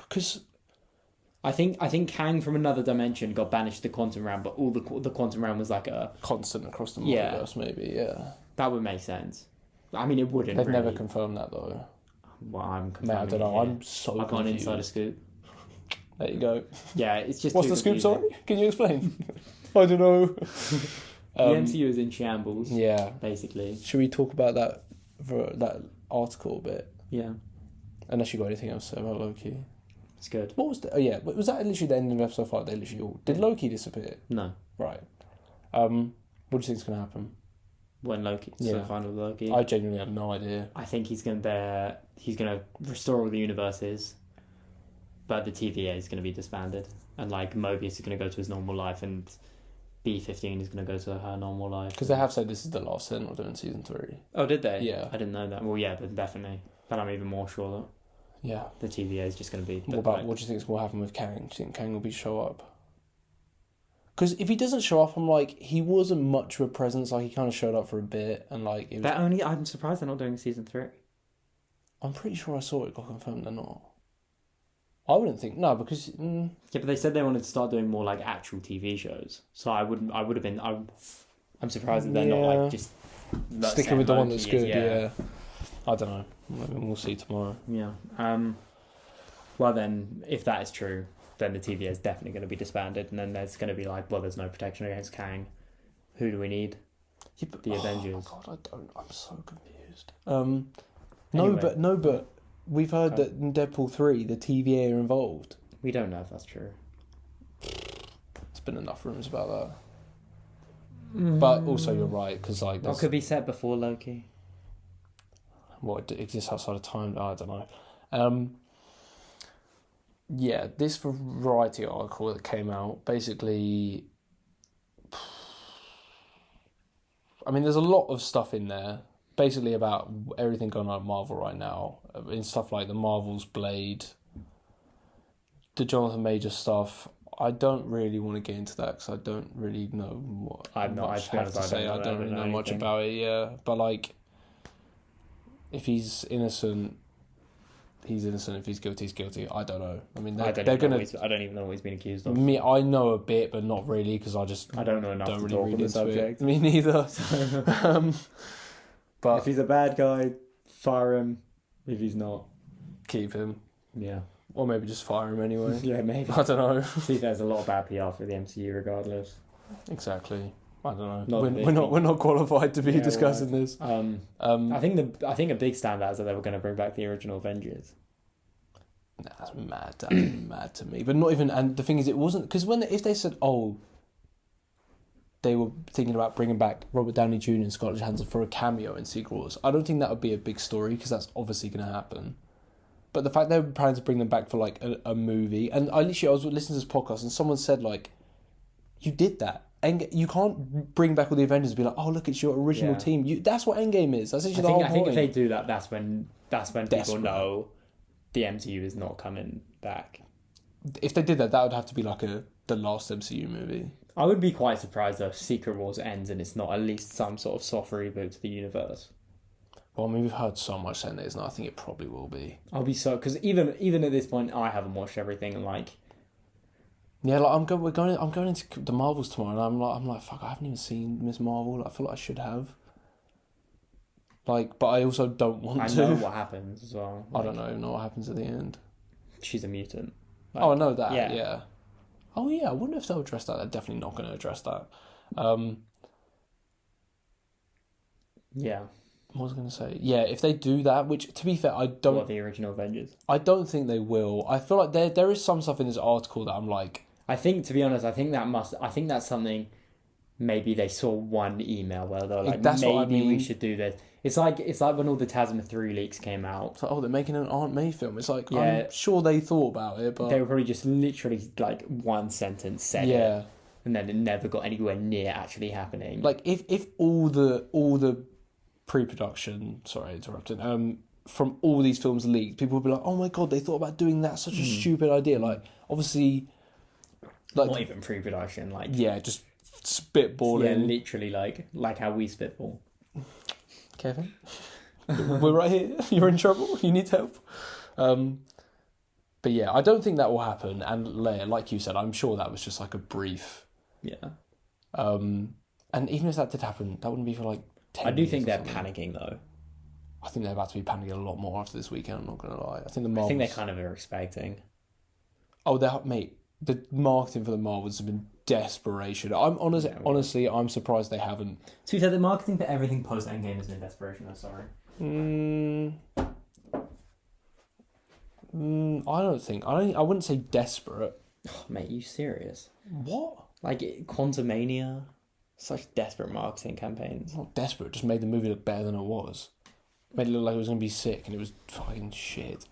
because. I think Kang from another dimension got banished to the quantum realm, but all the quantum realm was like a constant across the multiverse. Maybe, yeah. That would make sense. I mean, it wouldn't. They've never confirmed that though. Well, I'm confirming. I don't know. I'm so confused. I've got an insider scoop. There you go. Yeah, it's just. What's the scoop? Sorry, can you explain? I don't know. The MCU is in shambles. Yeah, basically. Should we talk about that article a bit? Yeah. Unless you got anything else to say about Loki. It's good. What was was that literally the end of episode 5? They literally all... Did Loki disappear? No. Right. What do you think's going to happen? When Loki... So the final Loki? I genuinely have no idea. I think he's going to restore all the universes, but the TVA is going to be disbanded. And like Mobius is going to go to his normal life, and B-15 is going to go to her normal life. Because they have said this is the last Sentinel doing season 3. Oh, did they? Yeah. I didn't know that. Well, yeah, then definitely. But I'm even more sure that... Yeah. The TVA is just going to be... What do you think is going to happen with Kang? Do you think Kang will show up? Because if he doesn't show up, I'm like, he wasn't much of a presence. Like, he kind of showed up for a bit, and like... It was... I'm surprised they're not doing season 3. I'm pretty sure I saw it got confirmed they're not. I wouldn't think... No, because... Yeah, but they said they wanted to start doing more, like, actual TV shows. So I would have been... I'm surprised that they're not, like, just... Sticking with the one that's good, yeah. I don't know. We'll see tomorrow. Yeah. Well, then, if that is true, then the TVA is definitely going to be disbanded, and then there's going to be like, well, there's no protection against Kang. Who do we need? Yeah, but, the Avengers. Oh my god, I'm so confused. No, but we've heard that in Deadpool 3, the TVA are involved. We don't know if that's true. been enough rumors about that. But also, you're right, because like... What could be set before Loki? What exists outside of time? I don't know. Yeah, this Variety article that came out, basically... I mean, there's a lot of stuff in there, basically about everything going on at Marvel right now. In stuff like the Marvel's Blade, the Jonathan Major stuff. I don't really want to get into that because I don't really know what I have to say. I don't really know much about it. Yeah, but like, if he's innocent, he's innocent. If he's guilty, he's guilty. I don't know. I mean, I don't even know what he's been accused of. I know a bit, but not really because I don't know enough to really talk on the subject. Me neither. But if he's a bad guy, fire him. If he's not, keep him. Yeah. Or maybe just fire him anyway. Yeah, maybe. I don't know. See, there's a lot of bad PR for the MCU regardless. Exactly. I don't know. We're not qualified to be discussing this. I think a big standout is that they were going to bring back the original Avengers. Nah, that's mad. That's mad to me. But not even. And the thing is, it wasn't because if they said, they were thinking about bringing back Robert Downey Jr. and Scarlett Johansson for a cameo in Secret Wars, I don't think that would be a big story because that's obviously going to happen. But the fact they were planning to bring them back for like a movie, and I was listening to this podcast and someone said like, you did that. And you can't bring back all the Avengers and be like, oh look, it's your original team. That's what Endgame is. That's actually the whole point. I think if they do that, that's when people know the MCU is not coming back. If they did that, that would have to be like the last MCU movie. I would be quite surprised if Secret Wars ends and it's not at least some sort of soft reboot to the universe. Well, I mean, we've heard so much saying this, and I think it probably will be. I'll be so because even at this point, I haven't watched everything. And like, yeah, like I'm going into the Marvels tomorrow, and I'm like, fuck, I haven't even seen Miss Marvel. Like, I feel like I should have. Like, but I also don't want to. I know what happens as well. Like, I don't know what happens at the end. She's a mutant. Like, I know that. Yeah. Oh yeah, I wonder if they'll address that. They're definitely not going to address that. Yeah. What was I going to say? Yeah, if they do that, which, to be fair, I don't... What, the original Avengers? I don't think they will. I feel like there is some stuff in this article that I'm like... I think, to be honest, I think that's something... Maybe they saw one email where they're like, maybe we should do this. It's like when all the Tasma 3 leaks came out. It's like, they're making an Aunt May film. It's like, I'm sure they thought about it, but... They were probably just literally, like, one sentence said it. And then it never got anywhere near actually happening. Like, if all the pre-production, sorry, interrupting, from all these films leaked, people would be like, oh my god, they thought about doing that, such a stupid idea. Like, obviously, like, not even pre-production, like, yeah, just spitballing. Yeah, literally like how we spitball. Kevin, we're right here. You're in trouble. You need help. But yeah, I don't think that will happen. And Leia, like you said, I'm sure that was just like a brief. Yeah. And even if that did happen, that wouldn't be for like 10 I do think they're something. Panicking though. I think they're about to be panicking a lot more after this weekend, I'm not going to lie. I think they kind of are expecting. Oh, mate, the marketing for the Marvels has been desperation. I'm honestly, I'm surprised they haven't. To be fair, the marketing for everything post Endgame has been desperation. I'm sorry. I don't think. I wouldn't say desperate. Oh, mate, you serious? What? Like Quantumania? Such desperate marketing campaigns. It's not desperate. It just made the movie look better than it was. Made it look like it was going to be sick, and it was fucking shit.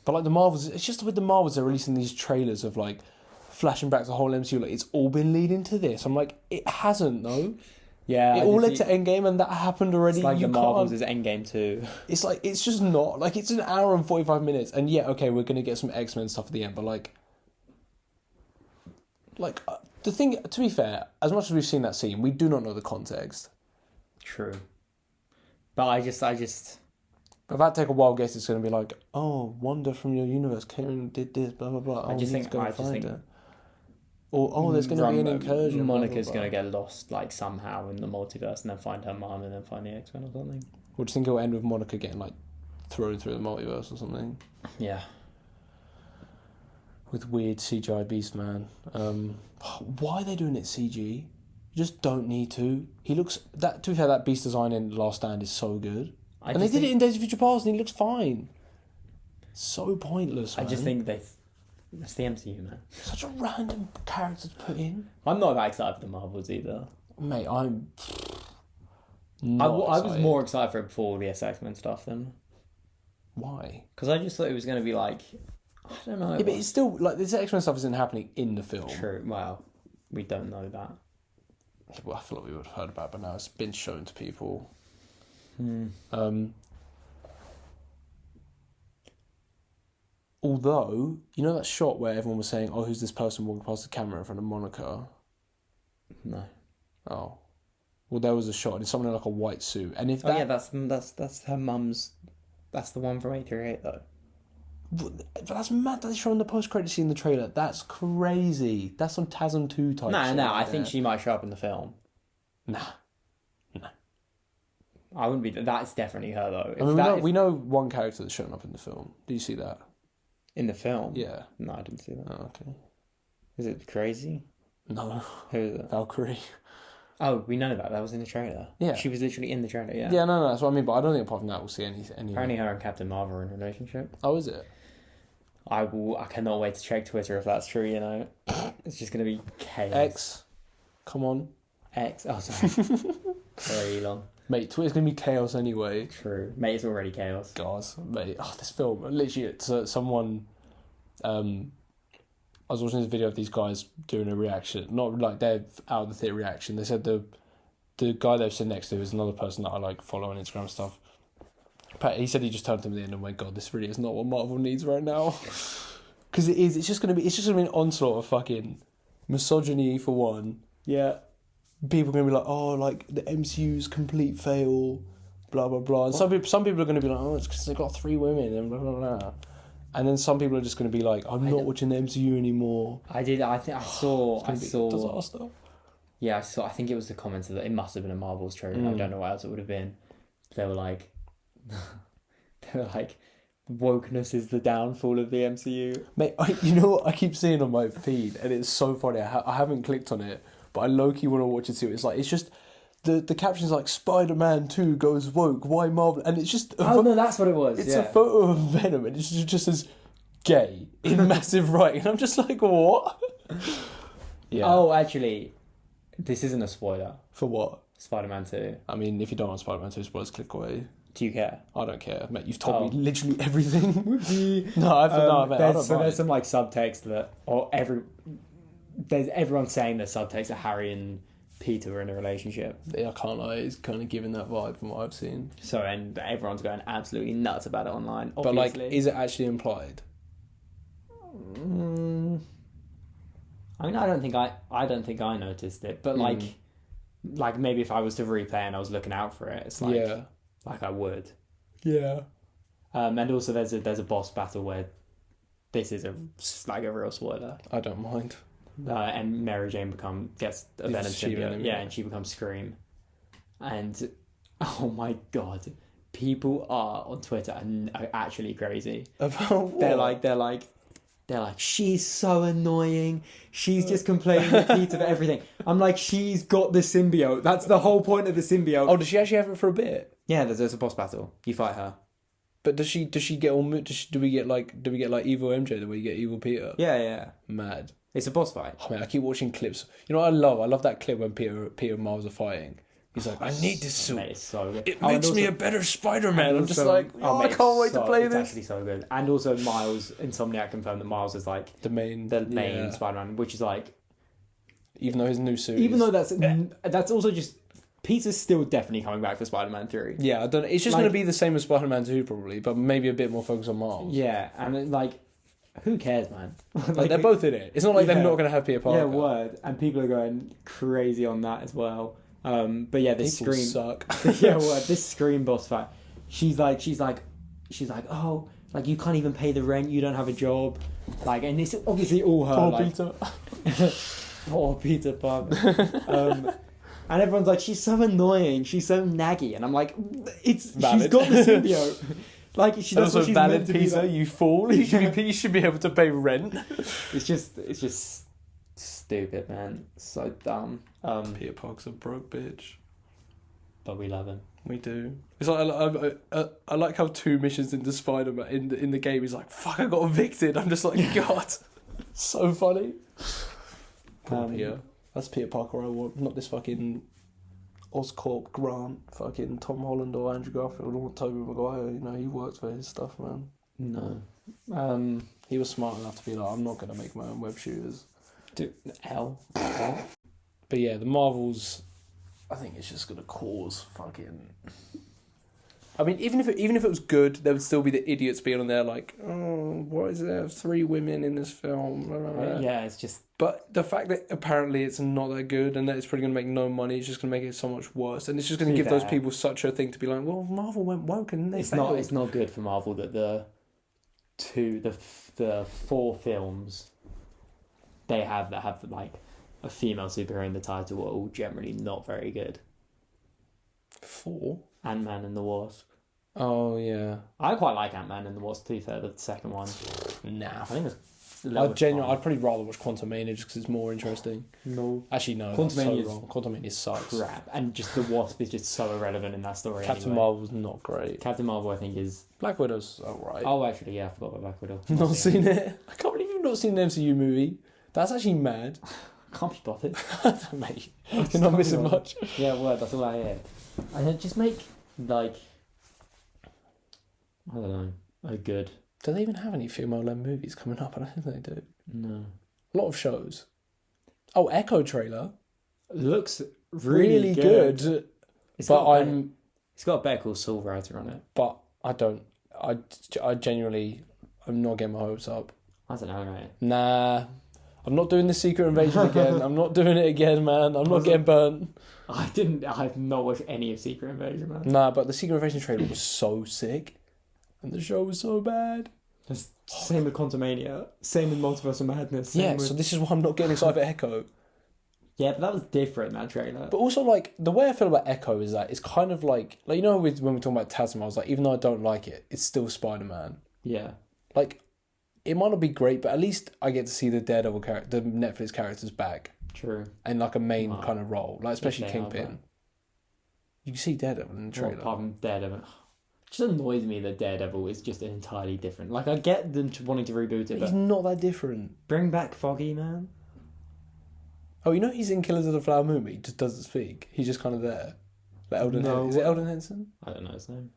But like the Marvels, it's just with the Marvels, they're releasing these trailers of like flashing back to the whole MCU. Like, it's all been leading to this. I'm like, it hasn't though. Yeah, it all led to Endgame, and that happened already. It's like the Marvels is Endgame too. It's like, it's just not. Like, it's an hour and 45 minutes, and yeah, okay, we're going to get some X-Men stuff at the end, but like the thing, to be fair, as much as we've seen that scene, we do not know the context. True. But I just... If I take a wild guess, it's going to be like, oh, Wanda from your universe came and did this, blah, blah, blah. I just think... Or, there's going to be an incursion. Monica's going to get lost, like, somehow in the multiverse and then find her mum and then find the X-Men or something. Or do you think it'll end with Monica getting, like, thrown through the multiverse or something? Yeah. With weird CGI Beastman. Why are they doing it CG? You just don't need to. He looks... To be fair, that Beast design in Last Stand is so good. And they did it in Days of Future Past and he looks fine. So pointless, man. I just think That's the MCU, man. Such a random character to put in. I'm not that excited for the Marvels either. Mate, I'm I was more excited for it before the X-Men stuff then. Why? Because I just thought it was going to be like... I don't know. Yeah, but it's still... Like, this X-Men stuff isn't happening in the film. True. Well, we don't know that. Well, I feel like we would have heard about it, but now it's been shown to people. Although, you know that shot where everyone was saying, "Oh, who's this person walking past the camera in front of Monica?" No. Oh, well, there was a shot, and it's someone in like a white suit, and if that... Oh yeah, that's her mum's. That's the one from 838 though. But that's mad that they're showing the post-credit scene in the trailer. That's crazy. That's some TASM 2 type shit. No, I think she might show up in the film. Nah. I wouldn't be... That's definitely her, though. I mean, we know one character that's shown up in the film. Do you see that? In the film? Yeah. No, I didn't see that. Oh, okay. Is it Crazy? No. Who is it? Valkyrie. Oh, we know that. That was in the trailer. Yeah. She was literally in the trailer, yeah. Yeah, no, that's what I mean, but I don't think apart from that we'll see any... Apparently her and Captain Marvel are in a relationship. Oh, is it? I cannot wait to check Twitter if that's true, you know. It's just going to be chaos. X. Come on. X. Oh, sorry. Sorry, Elon. Mate, Twitter's going to be chaos anyway. True. Mate, it's already chaos. God, mate. Oh, this film. Literally, it's someone... I was watching this video of these guys doing a reaction. Not like they're out of the theatre reaction. They said the guy they were sitting next to is another person that I like follow on Instagram and stuff. He said he just turned to me and went, "God, this really is not what Marvel needs right now." Because it is. It's just gonna be an onslaught of fucking misogyny for one. Yeah. People are gonna be like, "Oh, like the MCU's complete fail," blah blah blah. And some people are gonna be like, "Oh, it's because they got 3 women," and blah blah blah. And then some people are just gonna be like, "I'm not watching the MCU anymore." I did. I think I saw. Disaster. Yeah, I saw. I think it was the comments that it must have been a Marvel's trailer. I don't know what else it would have been. They were like. Wokeness is the downfall of the MCU. Mate, you know what I keep seeing on my feed, and it's so funny. I haven't clicked on it, but I low-key want to watch it too. It's like, it's just the caption's like Spider-Man 2 goes woke. Why Marvel? And it's just no, that's what it was. It's a photo of Venom, and it just says gay in massive writing. And I'm just like, what? Yeah. Oh, actually, this isn't a spoiler. For what? Spider-Man 2. I mean, if you don't want Spider-Man 2 spoilers, click away. Do you care? I don't care, mate. You've told me literally everything. No, there's some like subtext that, there's everyone saying the subtext that Harry and Peter are in a relationship. Yeah, I can't lie. It's kind of giving that vibe from what I've seen. So, and everyone's going absolutely nuts about it online. Obviously. But like, is it actually implied? I mean, I don't think I noticed it, but like maybe if I was to replay and I was looking out for it, it's like like I would. Yeah. And also there's a boss battle where this is a real spoiler. I don't mind. And Mary Jane gets a Venom symbiote. Yeah, and she becomes Scream. And oh my god, people are on Twitter and are actually crazy. About what? They're like, she's so annoying. She's just complaining with Peter for everything. I'm like, she's got the symbiote. That's the whole point of the symbiote. Oh, does she actually have it for a bit? Yeah, there's a boss battle. You fight her. But does she get all? Do we get like evil MJ the way you get evil Peter? Yeah. Mad. It's a boss fight. Oh man, I keep watching clips. You know what I love? I love that clip when Peter and Miles are fighting. He's like, I need this suit. Mate, it's so good. It makes me a better Spider-Man. I'm just like, I can't wait to play this. It's actually so good. And also Miles, Insomniac confirmed that Miles is like the main Spider-Man, which is like, even though his new suit. Though that's also just Peter's still definitely coming back for Spider-Man 3. Yeah, I don't know. It's just going to be the same as Spider-Man 2 probably, but maybe a bit more focus on Miles. Yeah, and like, who cares, man? Like they're both in it. It's not like they're not going to have Peter Parker. Yeah, word. And people are going crazy on that as well. But yeah, this people Scream suck. Yeah, word. This Scream boss fight. She's like, oh, like you can't even pay the rent. You don't have a job. Like, and it's obviously all her. Poor like, Peter. Poor Peter Parker. And everyone's like, she's so annoying. She's so naggy. And I'm like, she's got the symbiote. Like she does what she's meant to Peter, be. you fool. You should be able to pay rent. It's just stupid, man. So dumb. Peter Parker's a broke bitch. But we love him. We do. It's like I like how 2 missions into Spider-Man in the game he's like, fuck, I got evicted. I'm just like, God. So funny. Peter. That's Peter Parker I want, not this fucking Oscorp Grant, fucking Tom Holland or Andrew Garfield or Tobey Maguire. You know, he works for his stuff, man. No. He was smart enough to be like, I'm not going to make my own web shooters. But yeah, the Marvels, I think it's just going to cause fucking... I mean, even if it was good, there would still be the idiots being on there like, oh, why is there 3 women in this film? Blah, blah, blah. Yeah, it's just... But the fact that apparently it's not that good and that it's probably going to make no money, it's just going to make it so much worse. And it's just going to give those people such a thing to be like, well, Marvel went woke and they failed. It's not good for Marvel that the 4 films they have that have like a female superhero in the title are all generally not very good. 4? Ant-Man and the Wasp. Oh, yeah. I quite like Ant-Man and the Wasp, to be fair, the second one. Nah. I think it's... I'd probably rather watch Quantumania just because it's more interesting. No. Actually, no. Quantumania so wrong. Quantumania sucks. Crap. And just the Wasp is just so irrelevant in that story. Captain Marvel's not great. Captain Marvel, I think, is... Black Widow's alright. Oh, actually, yeah, I forgot about Black Widow. Not seen it. I can't believe you've not seen an MCU movie. That's actually mad. Can't be bothered. Mate, you're not missing much. Yeah, well, that's all I hear. And then just make, like... I don't know. A good... Do they even have any female-led movies coming up? I don't think they do. No. A lot of shows. Oh, Echo trailer. Looks really good. It's got a Better Call Saul writer on it. But I don't... I genuinely... I'm not getting my hopes up. I don't know, mate. Nah. I'm not doing the Secret Invasion again. I'm not doing it again, man. I'm not getting burnt. I've not watched any of Secret Invasion, man. Nah, but the Secret Invasion trailer was so sick. And the show was so bad. Same with Quantumania. Same with Multiverse of Madness. So this is why I'm not getting excited for Echo. Yeah, but that was different, that trailer. But also, like, the way I feel about Echo is that it's kind of like you know, when we're talking about Tasman, I was like, even though I don't like it, it's still Spider-Man. Yeah. Like, it might not be great, but at least I get to see the Daredevil the Netflix characters back. True. And, like, a main kind of role. Like, especially Kingpin. You can see Daredevil in the trailer. Well, apart from Daredevil. It just annoys me that Daredevil is just entirely different. Like, I get them wanting to reboot it, but he's not that different. Bring back Foggy, man. Oh, you know he's in Killers of the Flower Moon, but he just doesn't speak. He's just kind of there. Like Is it Eldon Henson? I don't know his name.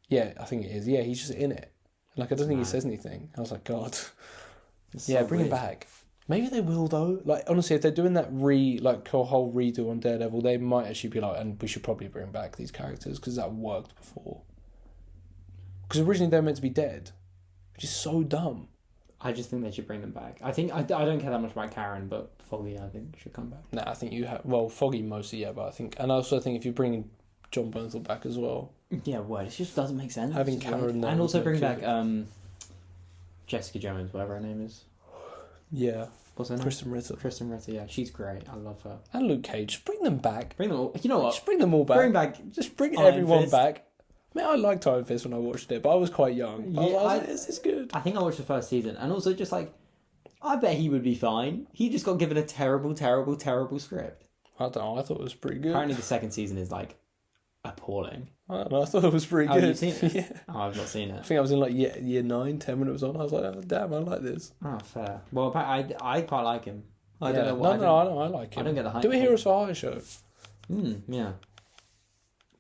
Yeah, I think it is. Yeah, he's just in it. Like, I don't think he says anything. I was like, God. Yeah, bring him back. Maybe they will, though. Like, honestly, if they're doing that whole redo on Daredevil, they might actually be like, and we should probably bring back these characters, because that worked before. Because originally they were meant to be dead, which is so dumb. I just think they should bring them back. I don't care that much about Karen, but Foggy, I think, should come back. Nah, I think you have... Well, Foggy mostly, yeah, but I think... And I also think if you're bringing John Bernthal back as well... Yeah, well, it just doesn't make sense. Having Karen... And also bring back Jessica Jones, whatever her name is. Yeah. What's her name? Kristen Ritter. Kristen Ritter, yeah. She's great. I love her. And Luke Cage. Just bring them back. Bring them all... You know what? Just bring them all back. Just bring everyone back. I mean, I liked Iron Fist when I watched it, but I was quite young. Yeah, I was like, this is good. I think I watched the first season. And also just like... I bet he would be fine. He just got given a terrible, terrible, terrible script. I don't know. I thought it was pretty good. Apparently the second season is like appalling. I don't know. I thought it was pretty good. You've seen it? Yeah. Oh, I've not seen it. I think I was in like year 9, 10 when it was on. I was like, oh, damn, I like this. Oh, fair. Well, I quite like him. I don't know why. No, I like him. I don't get the hype. Do a Heroes for Hire show. Yeah.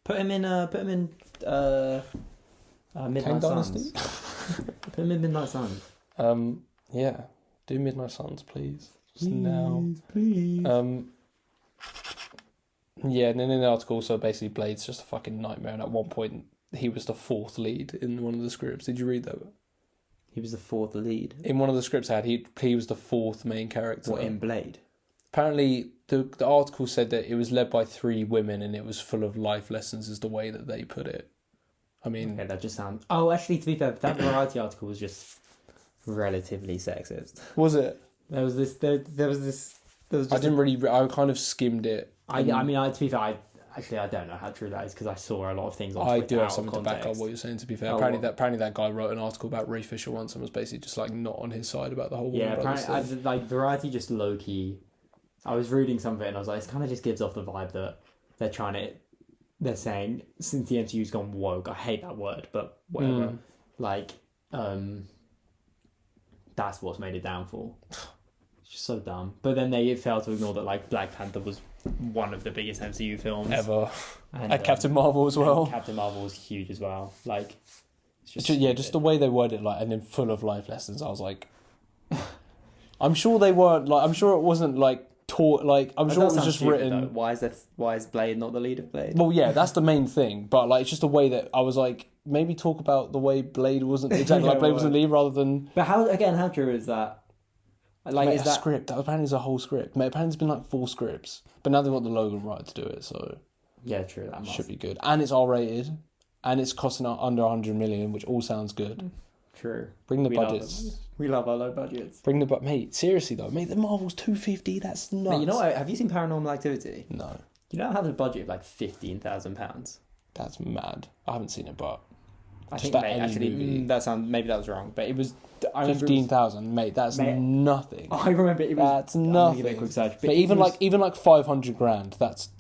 Put him in Midnight Suns. Put him in Midnight Suns. Yeah. Do Midnight Suns, please. Just please, now. Please. Yeah, and then in the article also basically Blade's just a fucking nightmare, and at one point he was the 4th lead in one of the scripts. Did you read that? He was the 4th lead? In one of the scripts he was the 4th main character. What, in Blade? Apparently the article said that it was led by 3 women and it was full of life lessons is the way that they put it. I mean... Okay, that just sounds... Oh, actually, to be fair, that Variety article was just relatively sexist. Was it? There was just I didn't really... I kind of skimmed it. I mean, to be fair, I don't know how true that is because I saw a lot of things on Twitter. I do have something to back up what you're saying, to be fair. Apparently that guy wrote an article about Ray Fisher once and was basically just like not on his side about the whole Warner Brothers thing. Like Variety just low-key... I was reading some of it and I was like, it kind of just gives off the vibe that they're saying, since the MCU's gone woke, I hate that word, but whatever. Like, that's what's made it downfall. It's just so dumb. But then they failed to ignore that like Black Panther was one of the biggest MCU films ever, and Captain Marvel as well. Captain Marvel was huge as well. Like, just the way they worded it, like, and then full of life lessons. I was like, I'm sure they weren't like. I'm sure it wasn't like taught. Like, I'm sure it was just written. Though. Why is Blade not the lead of Blade? Well, yeah, that's the main thing. But like, it's just the way that I was like, maybe talk about the way Blade wasn't exactly like Blade wasn't lead rather than. But how true is that? Like, is that script? That apparently is a whole script. Mate, apparently it's been like 4 scripts, but now they want the Logan right to do it, so yeah, true. That should be good, and it's R-rated, and it's costing under 100 million, which all sounds good. True. Bring the budgets. We love our low budgets. Mate. Seriously though, mate, the Marvel's 250. That's nuts. Mate, you know what? Have you seen Paranormal Activity? No. You know it had a budget of like £15,000. That's mad. I haven't seen it, but I think maybe that was wrong, but it was 15,000, mate. That's nothing. I remember it was. That's nothing. Give it a quick search, but even like 500 grand. That's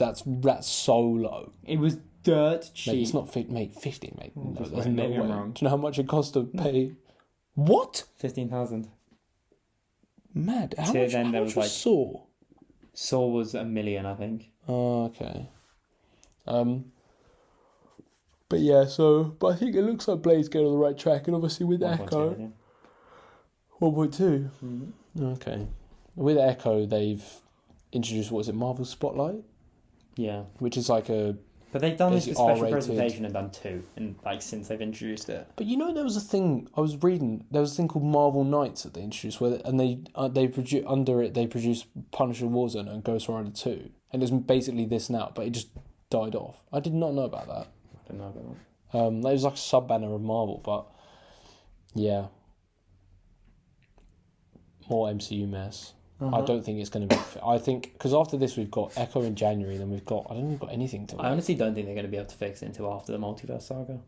so low. It was dirt cheap. Mate, it's not 50, mate. 50, mate. No, there's no way. I'm wrong. Do you know how much it costs to pay? What? 15,000. Mad. How much was Saw? Saw was $1 million, I think. Oh, okay. But yeah, but I think it looks like Blade's going on the right track, and obviously with Echo, 1.2. Mm-hmm. Okay, with Echo they've introduced Marvel Spotlight? Yeah, which is like a. But they've done this special presentation and done 2, and like since they've introduced it. But you know, there was a thing I was reading. There was a thing called Marvel Knights that they introduced, and they produce under it. They produced Punisher Warzone and Ghost Rider 2, and it's basically this now, but it just died off. I did not know about that. I don't know about that. It was like a sub banner of Marvel, but yeah, more MCU mess. I don't think it's going to be. I think because after this we've got Echo in January, then I don't think we've got anything to. I honestly don't think they're going to be able to fix it until after the multiverse saga.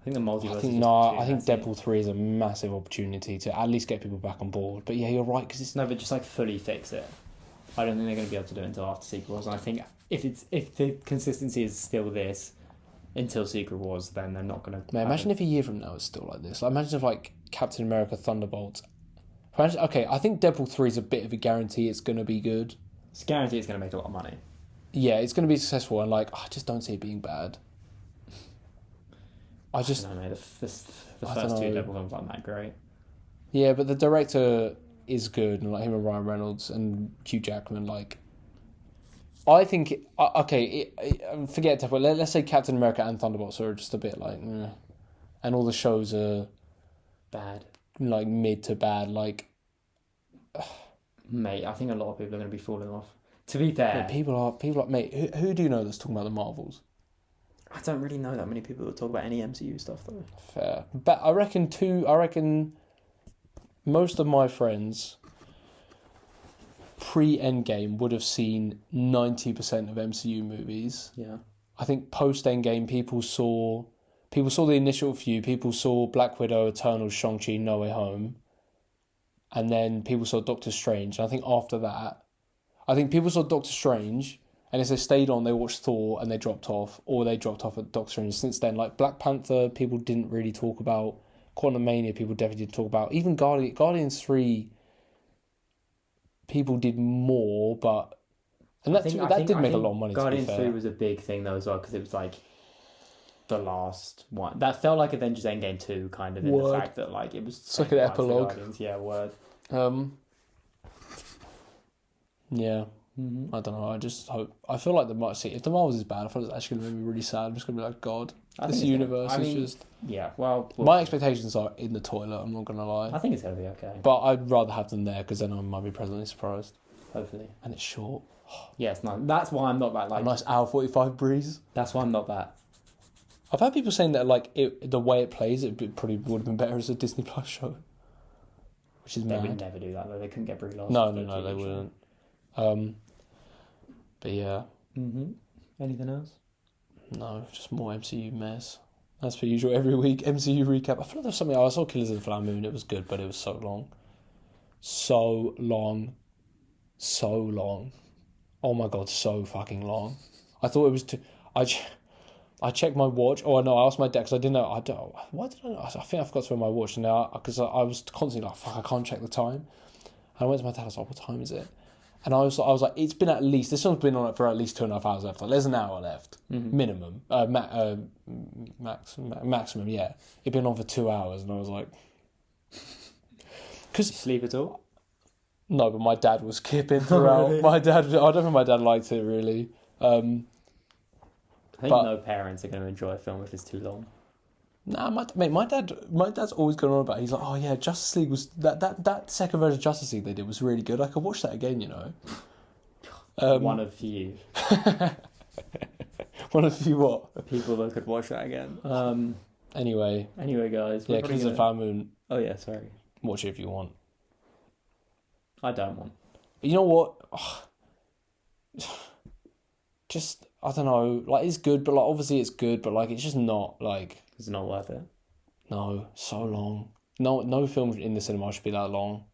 I think the multiverse. I think Deadpool 3 is a massive opportunity to at least get people back on board. But yeah, you're right because it's but just like fully fix it. I don't think they're going to be able to do it until after Secret Wars, and I think if the consistency is still this until Secret Wars, then they're not going to. Imagine if a year from now it's still like this. Like, imagine if like Captain America Thunderbolts. Okay, I think Deadpool 3 is a bit of a guarantee it's going to be good. It's a guarantee it's going to make a lot of money. Yeah, it's going to be successful, and like I just don't see it being bad. I don't know, mate. The first 2 Deadpool films aren't that great. Yeah, but the director is good, and like him and Ryan Reynolds and Hugh Jackman, like. I think forget Deadpool. Let's say Captain America and Thunderbolts are just a bit like, and all the shows are bad, like mid to bad, like. Mate, I think a lot of people are going to be falling off. To be fair, yeah, people are. Mate, who do you know that's talking about the Marvels? I don't really know that many people that talk about any MCU stuff though. Fair, but I reckon most of my friends pre-Endgame would have seen 90% of MCU movies. Yeah. I think post-Endgame people saw the initial few, people saw Black Widow, Eternals, Shang-Chi, No Way Home. And then people saw Doctor Strange. And I think after that, people saw Doctor Strange, and as they stayed on, they watched Thor and they dropped off, or they dropped off at Doctor Strange. Since then, like Black Panther, people didn't really talk about. Quantumania, people definitely didn't talk about. Even Guardians 3, people did more, but that did make a lot of money. Guardians 3 was a big thing though as well, because it was like the last one. That felt like Avengers Endgame 2, kind of, in the fact that like it was. It's like an epilogue. Yeah, word. Yeah. Mm-hmm. I don't know. I just hope. I feel like if the Marvels is bad, I feel it's actually going to make me really sad. I'm just going to be like, God, this universe is just. Yeah, well, my expectations are in the toilet. I'm not going to lie. I think it's going to be okay. But I'd rather have them there because then I might be pleasantly surprised. Hopefully. And it's short. Yeah, it's not. That's why I'm not that like. A nice hour 45 breeze. That's why I'm not that. I've had people saying that like the way it plays, it probably would have been better as a Disney Plus show. Which is mad. They would never do that though. They couldn't get Brie Larson. No, they wouldn't. But yeah. Mm-hmm. Anything else? No, just more MCU mess. As per usual, every week, MCU recap. I feel like there's something. I saw Killers of the Flower Moon. It was good, but it was so long. So long. Oh my God, so fucking long. I thought it was too. I checked my watch. Oh no, I asked my dad because I didn't know. Why did I know? I think I forgot to wear my watch now because I was constantly like, fuck, I can't check the time. And I went to my dad. I was like, what time is it? And I was like, it's been at least, this one's been on it for at least 2.5 hours left. Like, there's an hour left, minimum, maximum. Yeah, it'd been on for 2 hours, and I was like, because sleep at all? No, but my dad was skipping throughout. Really? I don't think my dad liked it really. I think no parents are going to enjoy a film if it's too long. Nah, my dad's always going on about it. He's like, oh yeah, Justice League was that second version of Justice League they did was really good. I could watch that again, you know. One of few. One of few what? People that could watch that again. Anyway, guys. Yeah, Kings of Flower Moon. Oh yeah, sorry. Watch it if you want. I don't want. You know what? Just I don't know. Like it's good, but like obviously it's good, but like it's just not like. It's not worth it. No, so long. No film in the cinema should be that long.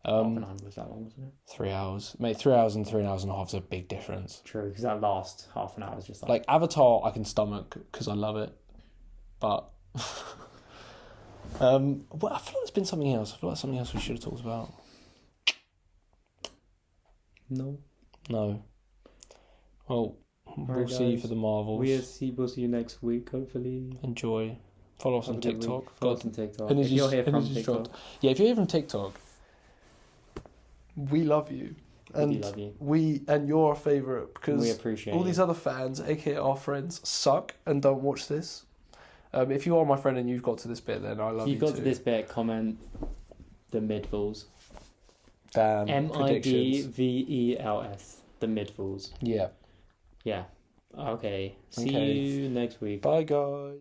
Oppenheimer was that long, wasn't it? 3 hours. Mate, 3 hours and 3 hours and a half is a big difference. True, because that last half an hour is just like Avatar I can stomach because I love it. But well, I feel like there's been something else. I feel like something else we should have talked about. No. Well, we'll see you for the Marvels. We'll see you next week, hopefully. Enjoy. Follow us on TikTok. Follow us on TikTok. If you're here from TikTok. Yeah, if you're here from TikTok, we love you. We love you. And you're our favourite because we appreciate all these other fans, aka our friends, suck and don't watch this. If you are my friend and you've got to this bit, then I love you too. If you've got to this bit, comment the Midvals. Damn. MIDVELS. The Midvals. Yeah. Yeah. Okay. See you next week. Bye, guys.